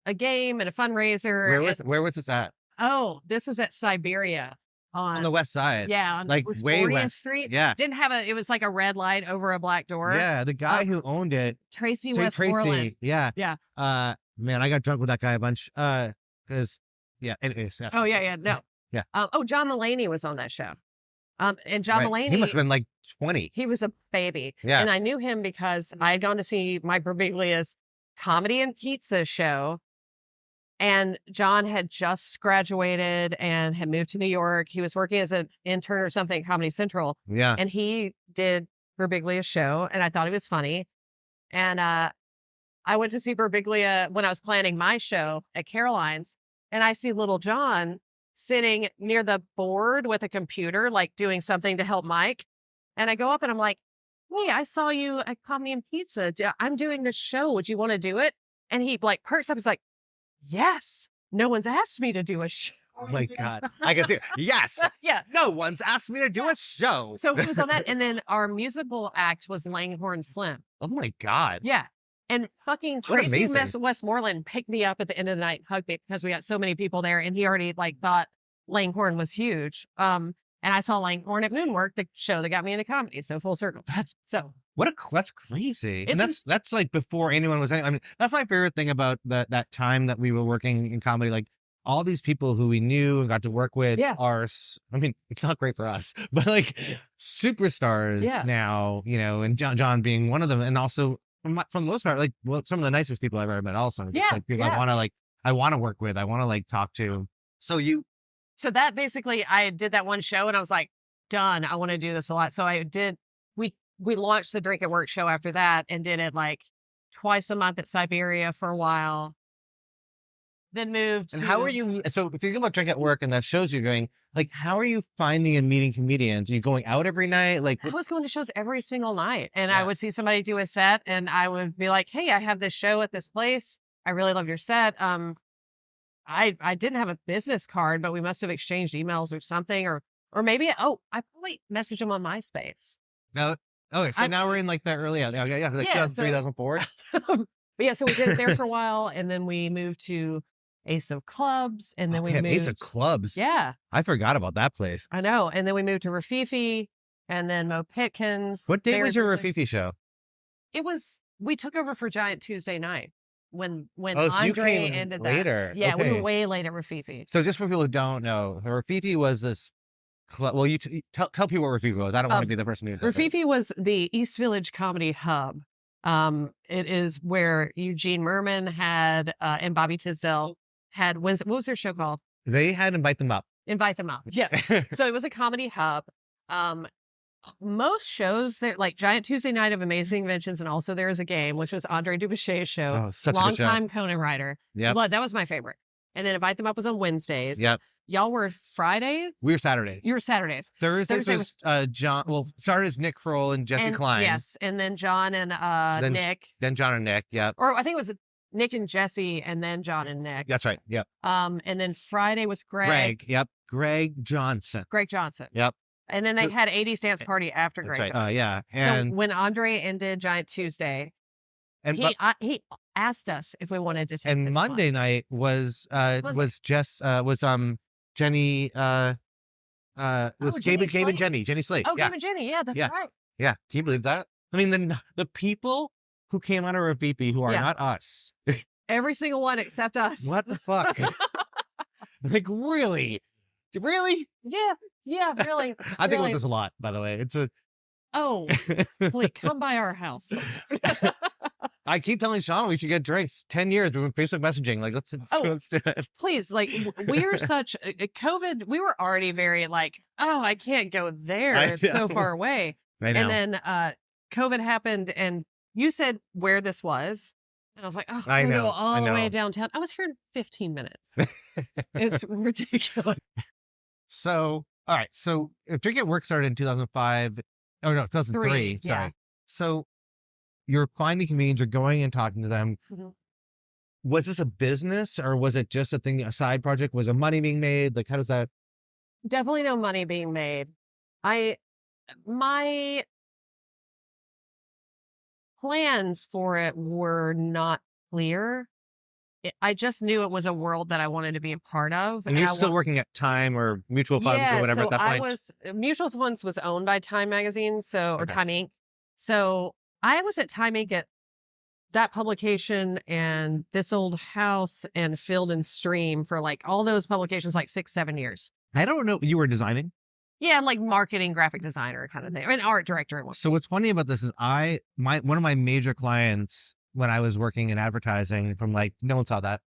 a game and a fundraiser. Where was this at? Oh, this is at Siberia On the west side. Yeah, like it was way 40th west. Street. Yeah. Didn't have it was like a red light over a black door. Yeah, the guy who owned it, Tracy St. Westmoreland. Yeah. Yeah. Man, I got drunk with that guy a bunch. Because anyways. Yeah. Oh yeah, no. Yeah. John Mulaney was on that show. And John Mulaney, he must have been 20. He was a baby. Yeah. And I knew him because I had gone to see Mike Birbiglia's Comedy and Pizza show. And John had just graduated and had moved to New York. He was working as an intern or something at Comedy Central. Yeah. And he did Birbiglia's show, and I thought he was funny. And I went to see Birbiglia when I was planning my show at Caroline's, and I see little John sitting near the board with a computer, doing something to help Mike. And I go up and I'm like, hey, I saw you at Comedy and Pizza. I'm doing this show. Would you want to do it? And he perks up. He's like, yes, no one's asked me to do a show. Oh my God. I can see it. Yes. Yeah. No one's asked me to do a show. So he was on that. And then our musical act was Langhorne Slim. Oh my God. Yeah. And fucking What Tracy amazing. Westmoreland picked me up at the end of the night and hugged me because we got so many people there, and he already like thought Langhorne was huge. And I saw Langhorne at Moonwork, the show that got me into comedy. So full circle. That's crazy. And that's like before anyone was. I mean, that's my favorite thing about that time that we were working in comedy. Like all these people who we knew and got to work with are. I mean, it's not great for us, but like superstars now. You know, and John being one of them, and also. From the most part, like, well, some of the nicest people I've ever met also. Just, like, people I want to work with, I want to like talk to. So that basically, I did that one show and I was like, done. I want to do this a lot. So we launched the Drink at Work show after that and did it like twice a month at Siberia for a while. Then moved. And how are you? So if you think about Drink at Work and that shows you're doing, like, how are you finding and meeting comedians? Are you going out every night? Like, I was going to shows every single night, and I would see somebody do a set, and I would be like, "Hey, I have this show at this place. I really love your set." I didn't have a business card, but we must have exchanged emails or something, or maybe I probably messaged them on MySpace. No. Okay, so now we're in like the early, like 2004. But yeah, so we did it there for a while, and then we moved to Ace of Clubs, and then we moved Ace of Clubs. Yeah, I forgot about that place. I know. And then we moved to Rafifi, and then Mo Pitkins. What day was your Rafifi show? We took over for Giant Tuesday night when so Andre ended that. Later. Yeah, okay. we were way late at Rafifi. So just for people who don't know, Rafifi was this club. Well, you tell people what Rafifi was. I don't want to be the person who does Rafifi was the East Village Comedy Hub. It is where Eugene Merman had and Bobby Tisdale had. What was their show called? They had Invite Them Up. Invite Them Up. Yeah. So it was a comedy hub. Most shows there, like Giant Tuesday Night of Amazing Inventions, and also There Is a Game, which was Andre Dubuchet's show. Oh, such a good show. Longtime Conan writer. Yeah. But that was my favorite. And then Invite Them Up was on Wednesdays. Yep. Y'all were Fridays? We were Saturdays. You were Saturdays. Thursday was John. Well, started as Nick Kroll and Jesse Klein. Yes. And then John and Nick. Then John and Nick. Yep. Or I think it was Nick and Jesse, and then John and Nick. That's right. Yep. And then Friday was Greg. Yep. Greg Johnson. Yep. And then they had 80s Dance Party after Greg. That's right. Yeah. And so when Andre ended Giant Tuesday, he asked us if we wanted to take and this Monday one. night was Jenny Gabe and Jenny Slate. Oh, Gabe and Jenny. Yeah, that's right. Yeah. Can you believe that? I mean, the people who came out of Rafifi who are not us. Every single one except us. What the fuck? Like, really? Really? Yeah, really. I think about this a lot, by the way. It's please come by our house. I keep telling Sean we should get drinks. 10 years, we've been Facebook messaging. Like, let's do it. Please, like, we're such COVID. We were already very like, I can't go there. It's so far away. I know. And then COVID happened, and you said where this was. And I was like, I know. Go all the way downtown. I was here in 15 minutes. It's ridiculous. So, all right. So, if Drink at Work started in 2005, 2003. Sorry. Yeah. So, you're finding comedians, you're going and talking to them. Mm-hmm. Was this a business, or was it just a side project? Was there money being made? Like, how does that? Definitely no money being made. My plans for it were not clear. I just knew it was a world that I wanted to be a part of. And you're still working at Time or Mutual Funds or whatever at that point? Mutual Funds was owned by Time Magazine, or Time Inc. So I was at Time Inc. at that publication and This Old House and Field and Stream for like all those publications, like 6-7 years. I don't know. You were designing? Yeah, like marketing, graphic designer kind of thing. I mean, art director. So what's funny about this is one of my major clients when I was working in advertising from like, no one saw that.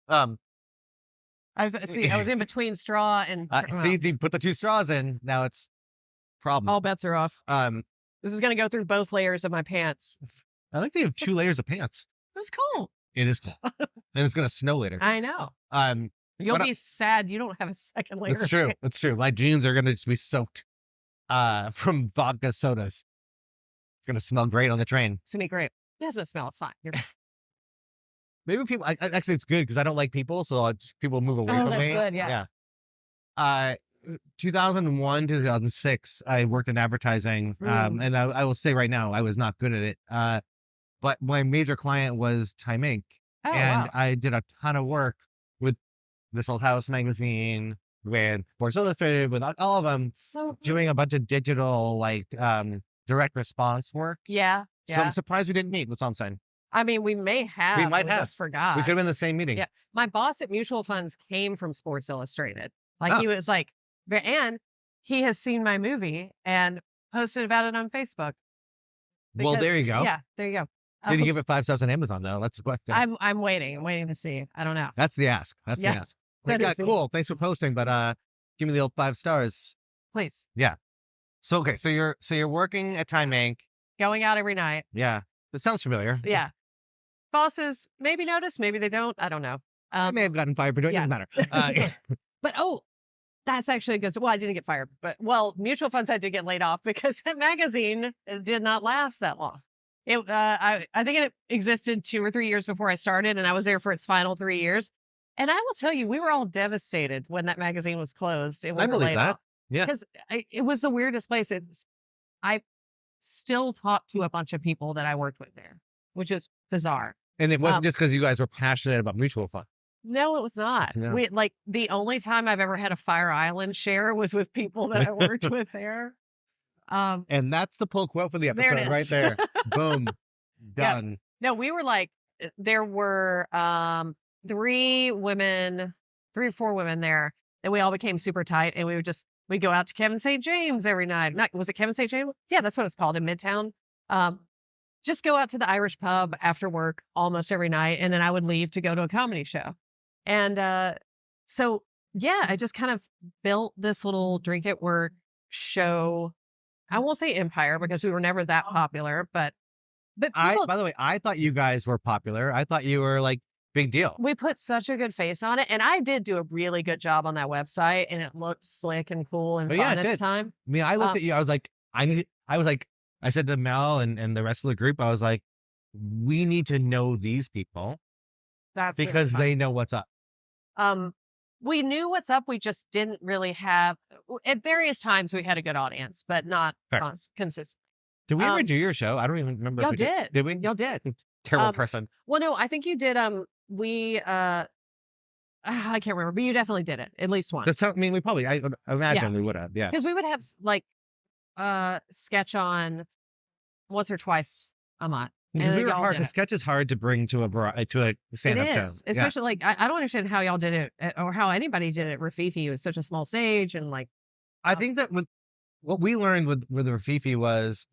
I was in between straw and. See, they put the two straws in. Now it's problem. All bets are off. This is going to go through both layers of my pants. I think they have 2 layers of pants. It's cool. It is cool. And it's going to snow later. I know. You'll be sad you don't have a second layer. That's true. That's true. My jeans are going to be soaked from vodka sodas. It's going to smell great on the train. It's going to be great. It has no smell. It's fine. Maybe people, actually it's good because I don't like people. So people move away from me. That's good. Yeah. 2001 to 2006, I worked in advertising. And I will say right now, I was not good at it. but my major client was Time Inc. Oh, and wow. I did a ton of work with This Old House magazine, with Sports Illustrated, with all of them, So doing a bunch of digital, like, direct response work. yeah. So I'm surprised we didn't meet. That's all I'm saying. I mean, we may have. might have. Just forgot. We could have been in the same meeting. Yeah. My boss at Mutual Funds came from Sports Illustrated. Like Oh. he was like, and he has seen my movie and posted about it on Facebook. Well, there you go. Yeah, there you go. Did you give it 5 stars on Amazon though? That's the question. I'm waiting. I'm waiting to see. I don't know. That's the ask. That's Yeah, the ask. that Like, is the- cool. Thanks for posting, but give me the old 5 stars. Please. So okay, so you're working at Time Inc. Going out every night. Yeah, this sounds familiar. Yeah. Bosses maybe notice, maybe they don't. I don't know. I may have gotten fired for doing it. yeah. Doesn't matter. But that's actually a good. Well, I didn't get fired, but Mutual Funds had to get laid off because that magazine did not last that long. I think it existed 2 or 3 years before I started, and I was there for its final 3 years. And I will tell you, we were all devastated when that magazine was closed. I believe that. Yeah. Because it was the weirdest place. I still talk to a bunch of people that I worked with there, which is bizarre. And it wasn't just because you guys were passionate about mutual funds. No, it was not. No. We like the only time I've ever had a Fire Island share was with people that I worked with there. And that's the pull quote for the There it episode right is. there. Boom. Done. No, we were like, there were 3 or 4 women there, and we all became super tight, and we'd go out to Kevin St. James every night. Was it Kevin St. James? Yeah, that's what it's called in Midtown. Just go out to the Irish pub after work almost every night, and then I would leave to go to a comedy show. And so, yeah, I just kind of built this little drink at work show. I won't say empire because we were never that popular, but people, By the way, I thought you guys were popular. I thought you were like big deal. we put such a good face on it, and I did do a really good job on that website, and it looked slick and cool and Oh, fun yeah, it at the did. time. I mean, I looked at you. I was like, I said to Mel and the rest of the group, I was like, we need to know these people That's really because fun. they know what's up. We knew what's up. We just didn't really have. At various times, we had a good audience, but not Fair. consistent. Did we ever Um, do your show? I don't even remember. if Y'all we did. Did we? Y'all did. Terrible um, person. Well, no, I think you did. I can't remember, but you definitely did it at least once. That's how, I mean, we probably, I imagine we would have. Yeah. Because we would have like sketch on once or twice a month. Because and we were y'all hard, did because it. sketch is hard to bring to a stand-up It show. is, especially like I don't understand how y'all did it or how anybody did it. Rafifi was such a small stage, and like I think that what we learned with Rafifi was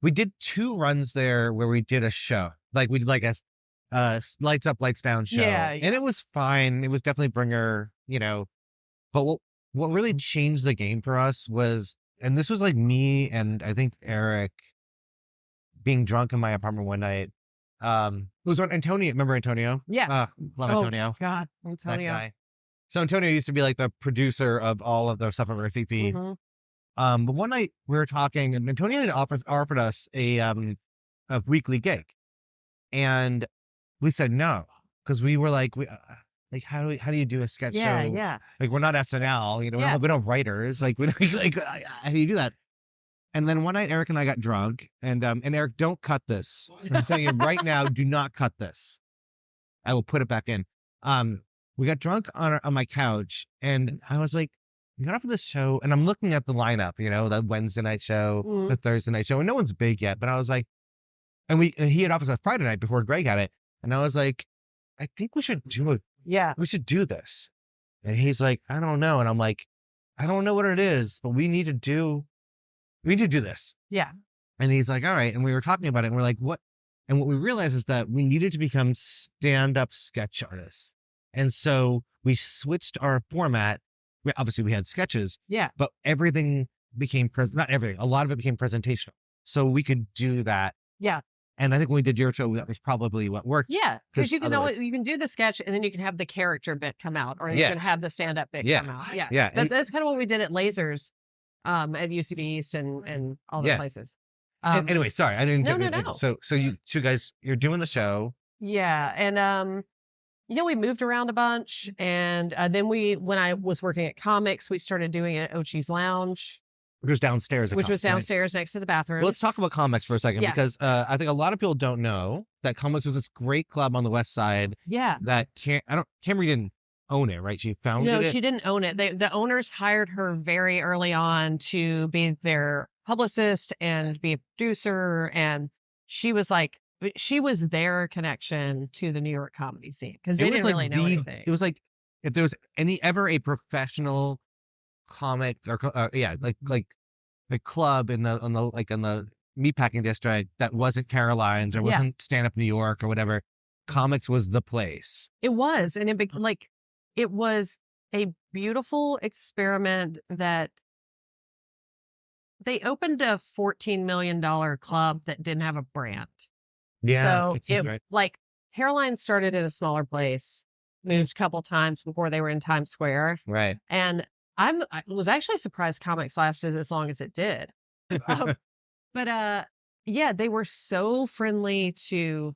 we did 2 runs there where we did a show. Like we did like a lights up, lights down show. Yeah. And it was fine. It was definitely bringer, but what really changed the game for us was, and this was like me and I think Eric being drunk in my apartment one night. It was when Antonio, remember Antonio? Yeah. Love Oh, Antonio. God, That Antonio. guy. So Antonio used to be like the producer of all of the stuff at Rafifi. Mhm. But one night we were talking, and Antonio had offered us a weekly gig, and we said no because we were like, how do you do a sketch Yeah, show? yeah. Like we're not SNL, we Yeah. don't have writers. Like how do you do that? And then one night Eric and I got drunk, and Eric, don't cut this. I'm telling you right now, do not cut this. I will put it back in. We got drunk on my couch, and I was like, we got off of this show, and I'm looking at the lineup, the Wednesday night show, Mhm. the Thursday night show, and no one's big yet. But I was like, and he had offered us Friday night before Greg had it, and I was like, I think we should do this. And he's like, I don't know, and I'm like, I don't know what it is, but we need to do this. Yeah. And he's like, all right. And we were talking about it, and we're like, what? And what we realized is that we needed to become stand-up sketch artists. And so we switched our format. Obviously, we had sketches, Yeah. but everything became, not everything, a lot of it became presentational. So we could do that. Yeah. And I think when we did your show, that was probably what worked. Yeah. Because you can otherwise- you can do the sketch and then you can have the character bit come out, or you Yeah. can have the stand-up bit Yeah. come out. Yeah. Yeah. That's kind of what we did at Lasers, at UCB East and all the Yeah. places. Anyway, sorry, I didn't. No. So you two guys, you're doing the show. Yeah. And, we moved around a bunch, and then when I was working at comics, we started doing it at Ochi's Lounge. which was downstairs. Which was right? downstairs next to the bathroom. Well, let's talk about Comics for a second, Yeah. because I think a lot of people don't know that Comics was this great club on the West Side Yeah. that Camry didn't own it, right? She founded No, it. she didn't own it. The owners hired her very early on to be their publicist and be a producer. And she was their connection to the New York comedy scene because they didn't really know anything. It was like, if there was ever a professional comic or club on the meatpacking district that wasn't Caroline's or wasn't Stand Up New York or whatever, Comics was the place. It was, and it was a beautiful experiment that they opened a $14 million club that didn't have a brand. Yeah. So right. Caroline started in a smaller place, moved a couple times before they were in Times Square. Right. And I was actually surprised Comics lasted as long as it did. But they were so friendly to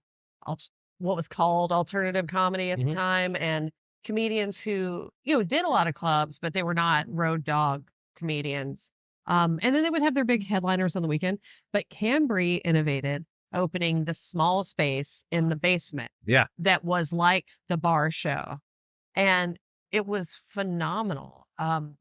what was called alternative comedy at the time, and comedians who, did a lot of clubs, but they were not road dog comedians. And then they would have their big headliners on the weekend. But Cambry innovated opening the small space in the basement. Yeah. That was like the bar show. And it was phenomenal. It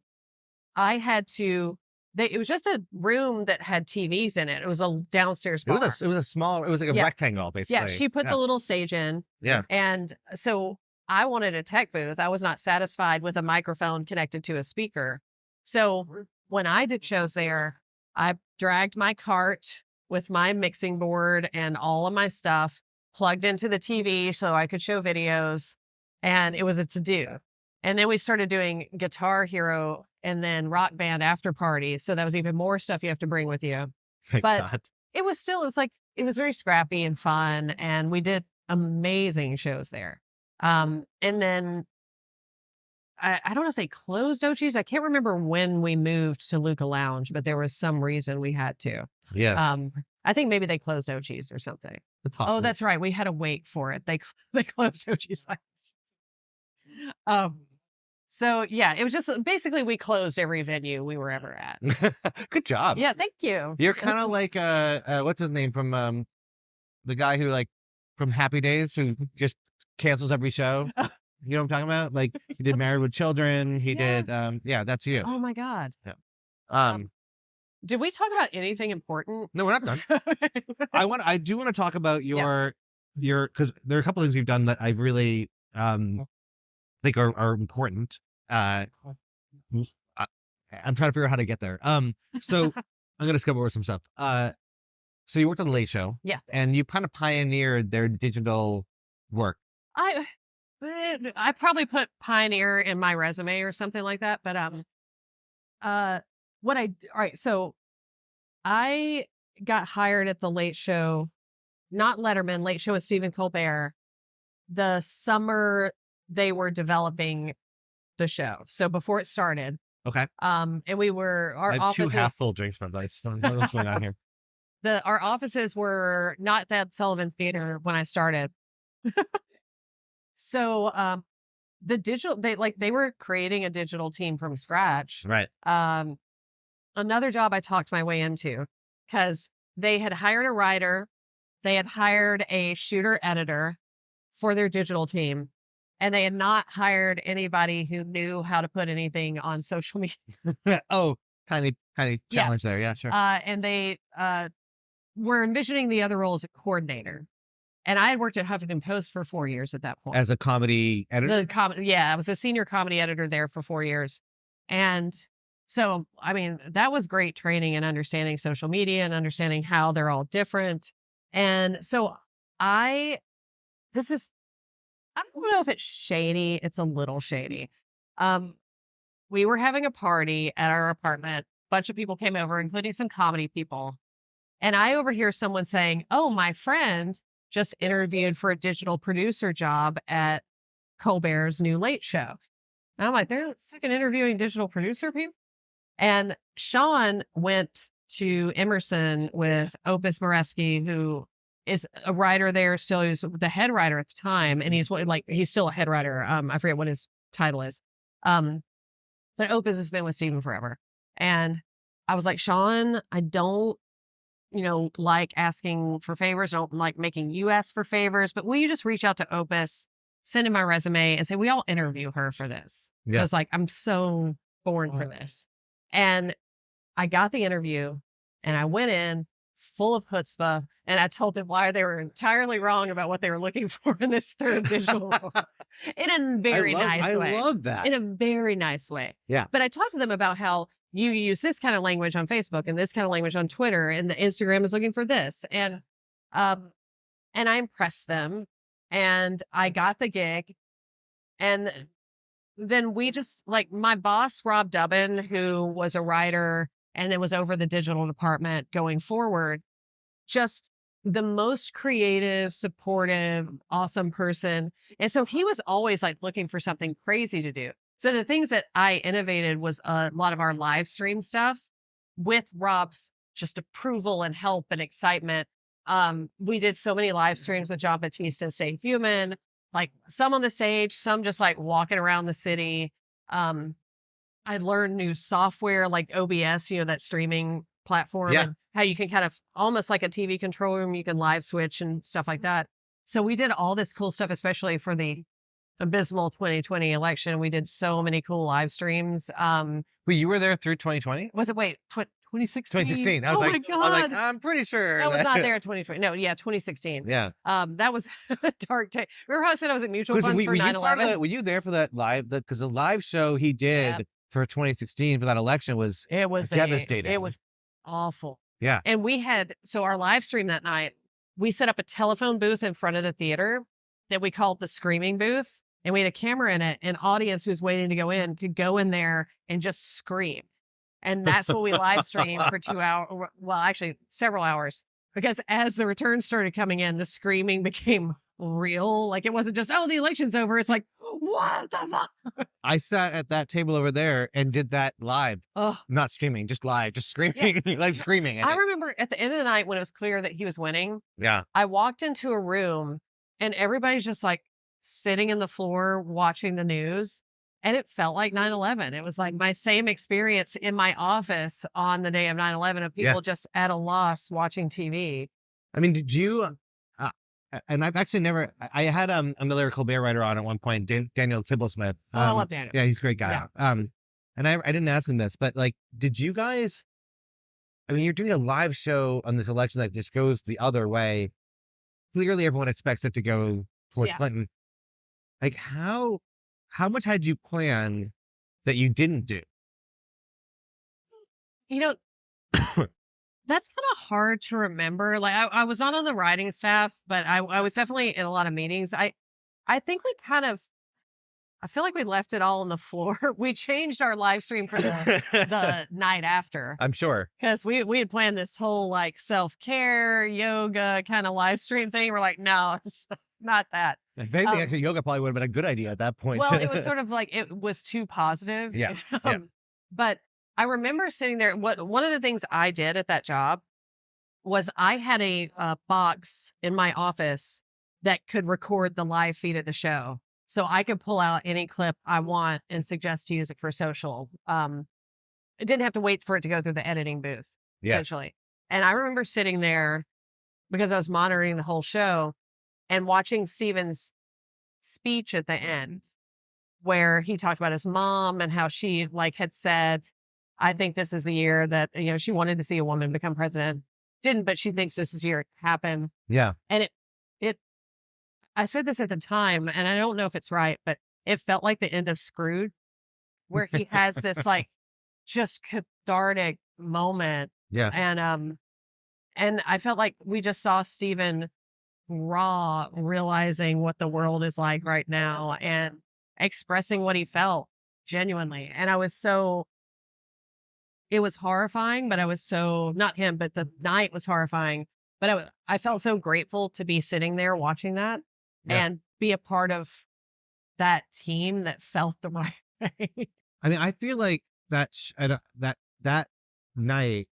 was just a room that had TVs in it. It was a downstairs bar. It was like a rectangle, basically. Yeah, she put the little stage in. Yeah. And so I wanted a tech booth. I was not satisfied with a microphone connected to a speaker. So when I did shows there, I dragged my cart with my mixing board and all of my stuff plugged into the TV so I could show videos. And it was a to-do. And then we started doing Guitar Hero and then Rock Band after parties. So that was even more stuff you have to bring with you. Thank but God. it was very scrappy and fun. And we did amazing shows there. And then I don't know if they closed Ochi's. I can't remember when we moved to Luca Lounge, but there was some reason we had to. Yeah. I think maybe they closed Ochi's or something. Oh, that's right. We had to wait for it. They closed Ochi's. So yeah, it was just basically we closed every venue we were ever at. Good job. Yeah, thank you. You're kind of like what's his name from the guy who from Happy Days who just cancels every show. You know what I'm talking about? Like he did Married with Children. He did that's you. Oh my God. Yeah. Did we talk about anything important? No, we're not done. I do want to talk about your because there are a couple things you've done that I really think are important. I'm trying to figure out how to get there. So I'm gonna skip over some stuff. So you worked on the Late Show. Yeah. And you kind of pioneered their digital work. I probably put pioneer in my resume or something like that. But all right. So I got hired at the Late Show, not Letterman, Late Show with Stephen Colbert, the summer they were developing the show. So before it started. Okay. And we were I have two half full drinks of ice. So what's going on here? Our offices were not that Sullivan Theater when I started. So the digital, they were creating a digital team from scratch. Right. Another job I talked my way into because they had hired a writer, they had hired a shooter editor for their digital team, and they had not hired anybody who knew how to put anything on social media. Oh, tiny challenge there. Yeah, sure. And they were envisioning the other role as a coordinator. And I had worked at Huffington Post for 4 years at that point. As a comedy editor? I was a senior comedy editor there for 4 years. And so, I mean, that was great training in understanding social media and understanding how they're all different. And so I don't know if it's shady. It's a little shady. We were having a party at our apartment. A bunch of people came over, including some comedy people. And I overhear someone saying, "Oh, my friend just interviewed for a digital producer job at Colbert's new Late Show." And I'm like, they're fucking interviewing digital producer people? And Sean went to Immersing with Opus Moreski, who is a writer there still. He was the head writer at the time. And he's still a head writer. I forget what his title is. But Opus has been with Stephen forever. And I was like, Sean, I don't, like asking for favors. I don't like making you ask for favors, but will you just reach out to Opus, send in my resume and say, we all interview her for this. I was like, I'm so born for this. And I got the interview and I went in full of chutzpah and I told them why they were entirely wrong about what they were looking for in this third digital in a very nice way. I love that. In a very nice way. Yeah. But I talked to them about how you use this kind of language on Facebook and this kind of language on Twitter, and the Instagram is looking for this. And I impressed them and I got the gig. And then we just, like, my boss, Rob Dubbin, who was a writer and then was over the digital department going forward, just the most creative, supportive, awesome person. And so he was always like looking for something crazy to do. So the things that I innovated was a lot of our live stream stuff with Rob's just approval and help and excitement. We did so many live streams with John Batista, Stay Human, like some on the stage, some just like walking around the city. I learned new software like OBS, that streaming platform, and how you can kind of almost like a TV control room, you can live switch and stuff like that. So we did all this cool stuff, especially for the abysmal 2020 election. We did so many cool live streams. Wait, you were there through 2020? Was it, 2016? 2016. Oh my God. I'm pretty sure. I was not there in 2020. No, 2016. Yeah. That was a dark time. Remember how I said I was at mutual funds for 9/11? Were you there for that live? Because the live show he did for 2016 for that election was devastating. It was awful. Yeah. And so our live stream that night, we set up a telephone booth in front of the theater that we called the screaming booth. And we had a camera in it. An audience who was waiting to go in could go in there and just scream. And that's what we live streamed for 2 hours. Well, actually several hours, because as the returns started coming in, the screaming became real. Like, it wasn't just, the election's over. It's like, what the fuck? I sat at that table over there and did that live. Not streaming, just live, just screaming, like screaming. I remember at the end of the night when it was clear that he was winning. Yeah. I walked into a room and everybody's just like sitting in the floor watching the news. And it felt like 9/11. It was like my same experience in my office on the day of 9/11 of people just at a loss watching TV. I mean, did you, and I've actually never, I had another Colbert writer on at one point, Daniel Tibblesmith. I love Daniel. Yeah, he's a great guy. Yeah. And I didn't ask him this, but like, did you guys, I mean, you're doing a live show on this election that just goes the other way. Clearly everyone expects it to go towards Clinton. Like, how much had you planned that you didn't do? That's kind of hard to remember. Like, I was not on the writing staff, but I was definitely in a lot of meetings. I think I feel like we left it all on the floor. We changed our live stream for the night after. I'm sure. Because we had planned this whole like self-care, yoga kind of live stream thing. We're like, no, it's not that. If anything, actually, yoga probably would have been a good idea at that point. Well, it was sort of like, it was too positive. Yeah. But I remember sitting there. One of the things I did at that job was I had a box in my office that could record the live feed of the show. So I could pull out any clip I want and suggest to use it for social. It didn't have to wait for it to go through the editing booth, essentially. And I remember sitting there because I was monitoring the whole show and watching Stephen's speech at the end, where he talked about his mom and how she had said, I think this is the year that, she wanted to see a woman become president. Didn't, but she thinks this is the year it happened. Yeah. And I said this at the time, and I don't know if it's right, but it felt like the end of Scrooge, where he has this just cathartic moment. Yeah. And I felt like we just saw Stephen raw, realizing what the world is like right now and expressing what he felt genuinely. And it was horrifying, but I was not him, but the night was horrifying. But I felt so grateful to be sitting there watching that and be a part of that team that felt the right way. I mean, I feel like that night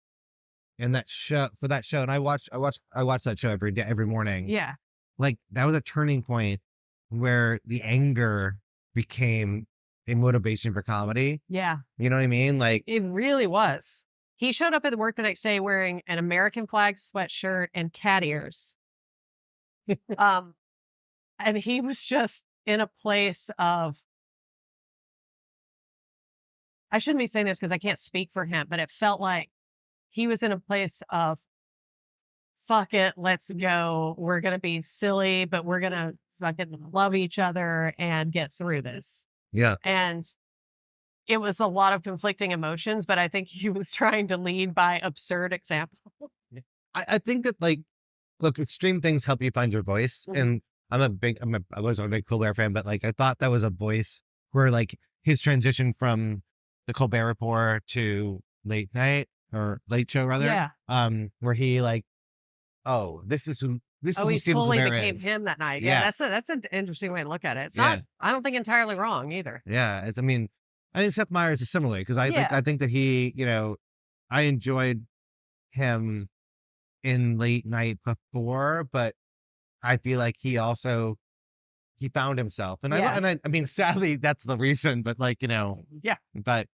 and that show, and I watch that show every morning. Yeah. Like, that was a turning point where the anger became a motivation for comedy. Yeah. You know what I mean? Like, it really was. He showed up at work the next day wearing an American flag sweatshirt and cat ears. And he was just in a place of, I shouldn't be saying this because I can't speak for him, but it felt like he was in a place of, fuck it, let's go. We're going to be silly, but we're going to fucking love each other and get through this. Yeah. And it was a lot of conflicting emotions, but I think he was trying to lead by absurd example. I think that, like, look, extreme things help you find your voice. And I wasn't a big Colbert fan, but like, I thought that was a voice where like his transition from the Colbert Report to late night or late show rather. Yeah. Where he like, oh, this is who he Stephen fully Colbert became is. him that night. Yeah. That's an interesting way to look at it. It's not, I don't think entirely wrong either. Yeah. I think Seth Meyers is similar because I think that he, I enjoyed him in late night before, but I feel like he found himself. And I mean, sadly, that's the reason, but like, Yeah. But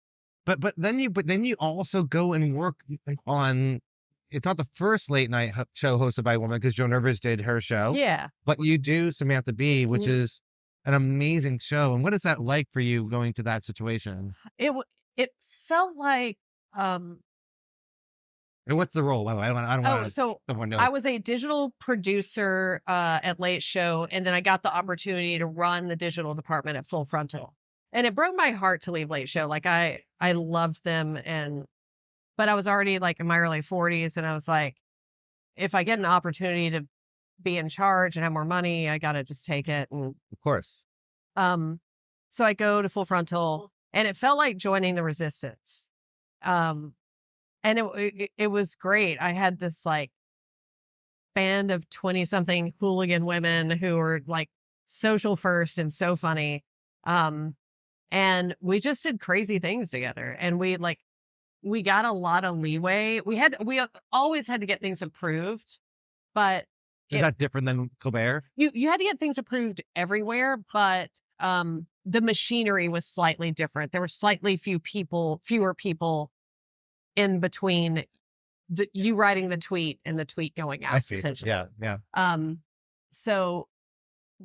then you also go and work on, it's not the first late night show hosted by a woman because Joan Rivers did her show. Yeah. But you do Samantha Bee, which is an amazing show. And what is that like for you going to that situation? It felt like, and what's the role? By the way, I don't want to. So I was a digital producer at Late Show, and then I got the opportunity to run the digital department at Full Frontal. And it broke my heart to leave Late Show. Like I loved them, but I was already like in my early 40s, and I was like, if I get an opportunity to be in charge and have more money, I gotta just take it. And of course. So I go to Full Frontal, and it felt like joining the resistance. And it was great. I had this like band of 20-something hooligan women who were like social first and so funny. And we just did crazy things together. And we got a lot of leeway. We always had to get things approved, but is that different than Colbert? You had to get things approved everywhere, but the machinery was slightly different. There were slightly fewer people in between you writing the tweet and the tweet going out. I see. Essentially. Yeah. So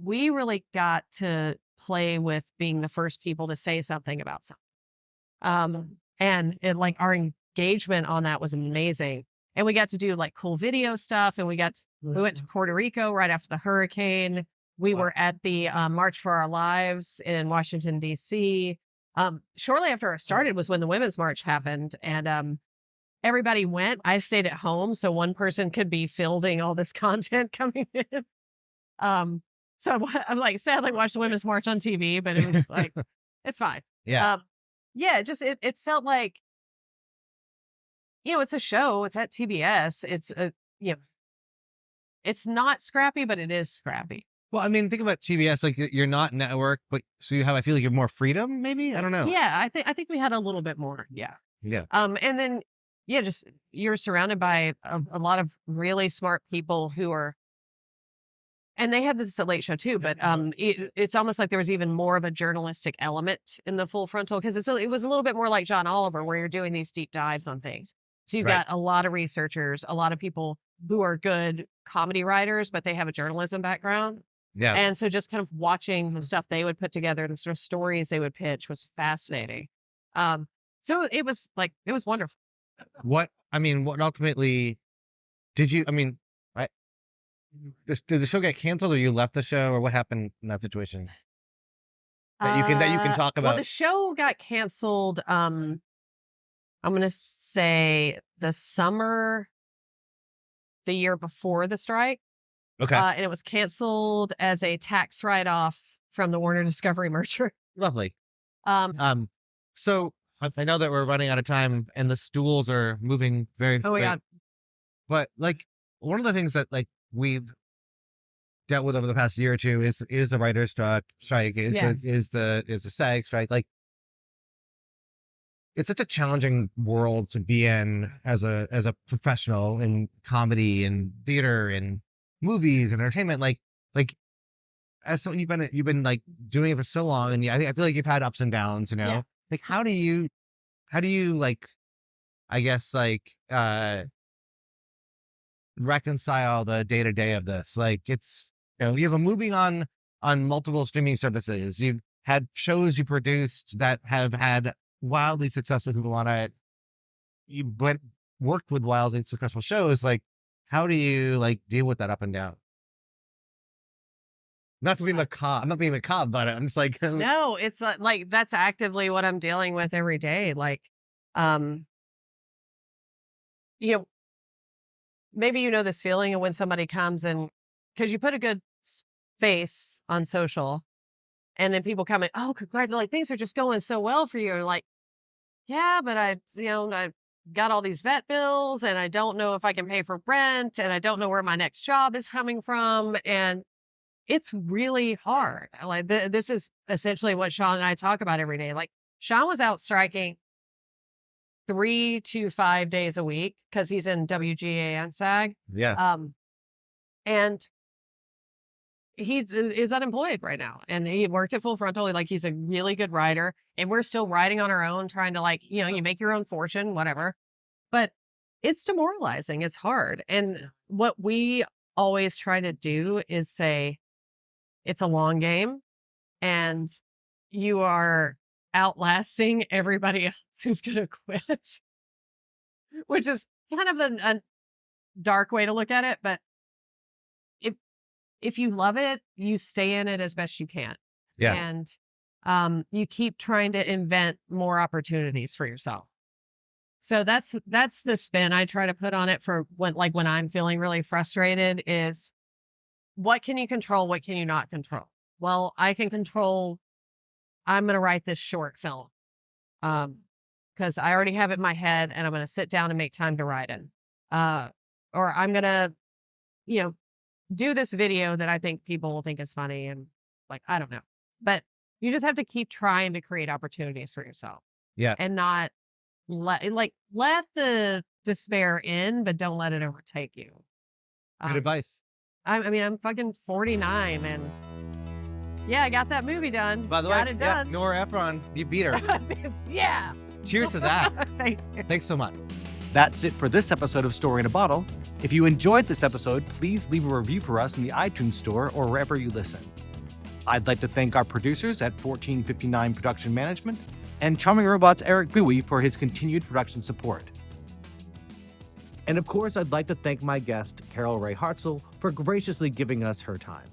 we really got to play with being the first people to say something about something. And like our engagement on that was amazing. And we got to do like cool video stuff. And we went to Puerto Rico right after the hurricane. We were at the March for Our Lives in Washington, D.C. Shortly after it started was when the Women's March happened, and everybody went. I stayed at home so one person could be fielding all this content coming in. So I'm like, sadly watched the Women's March on TV, but it was like, it's fine. Yeah. It felt like, it's a show. It's at TBS. It's not scrappy, but it is scrappy. Well, I mean, think about TBS, like you're not network, but so I feel like you have more freedom, maybe? I don't know. Yeah, I think we had a little bit more. Yeah. Yeah. And then, just you're surrounded by a lot of really smart people and they had this at Late Show too, but it's almost like there was even more of a journalistic element in the Full Frontal because it was a little bit more like John Oliver where you're doing these deep dives on things. So you've got a lot of researchers, a lot of people who are good comedy writers, but they have a journalism background. Yeah. And so just kind of watching the stuff they would put together, the sort of stories they would pitch was fascinating. So it was wonderful. What ultimately did you, did the show get canceled or you left the show or what happened in that situation? That you can talk about? Well, the show got canceled. I'm going to say the summer, the year before the strike. Okay. And it was canceled as a tax write-off from the Warner Discovery merger. Lovely. So I know that we're running out of time and the stools are moving very. Oh my God. But like one of the things that like we've dealt with over the past year or two is the writer's strike, is the SAG strike. Like it's such a challenging world to be in as a professional in comedy and theater and movies and entertainment, like as someone you've been like doing it for so long, and I feel like you've had ups and downs, like how do you like, I guess, like, reconcile the day-to-day of this. Like, it's, you have a movie on multiple streaming services. You've had shows you produced that have had wildly successful people on it. You worked with wildly successful shows. Like, how do you like deal with that up and down? Not to be macabre. I'm not being macabre, but I'm just like, no, it's like that's actively what I'm dealing with every day. Like, you know, maybe you know this feeling of when somebody comes and because you put a good face on social, and then people come in, oh, congratulations, like things are just going so well for you. And like, yeah, but I got all these vet bills, and I don't know if I can pay for rent, and I don't know where my next job is coming from, and it's really hard. Like this is essentially what Sean and I talk about every day. Like Sean was out striking 3 to 5 days a week because he's in WGA and SAG. Yeah. And he is unemployed right now, and he worked at Full Frontal. Like he's a really good writer, and we're still writing on our own, trying to like, you make your own fortune, whatever. But it's demoralizing. It's hard. And what we always try to do is say, it's a long game, and you are outlasting everybody else who's going to quit, which is kind of a dark way to look at it. But if you love it, you stay in it as best you can. Yeah. And you keep trying to invent more opportunities for yourself. So that's the spin I try to put on it for when I'm feeling really frustrated is what can you control? What can you not control? Well, I can control, I'm going to write this short film. Cause I already have it in my head, and I'm going to sit down and make time to write it. Or I'm going to, do this video that I think people will think is funny, and like, I don't know, but you just have to keep trying to create opportunities for yourself. Yeah. And not let the despair in, but don't let it overtake you. Good advice. I'm fucking 49, and yeah, I got that movie done. By the way, got it done. Nora Ephron, you beat her. Yeah. Cheers to that. Thanks so much. That's it for this episode of Story in a Bottle. If you enjoyed this episode, please leave a review for us in the iTunes store or wherever you listen. I'd like to thank our producers at 1459 Production Management and Charming Robots Eric Bowie for his continued production support. And of course, I'd like to thank my guest, Carol Ray Hartsell, for graciously giving us her time.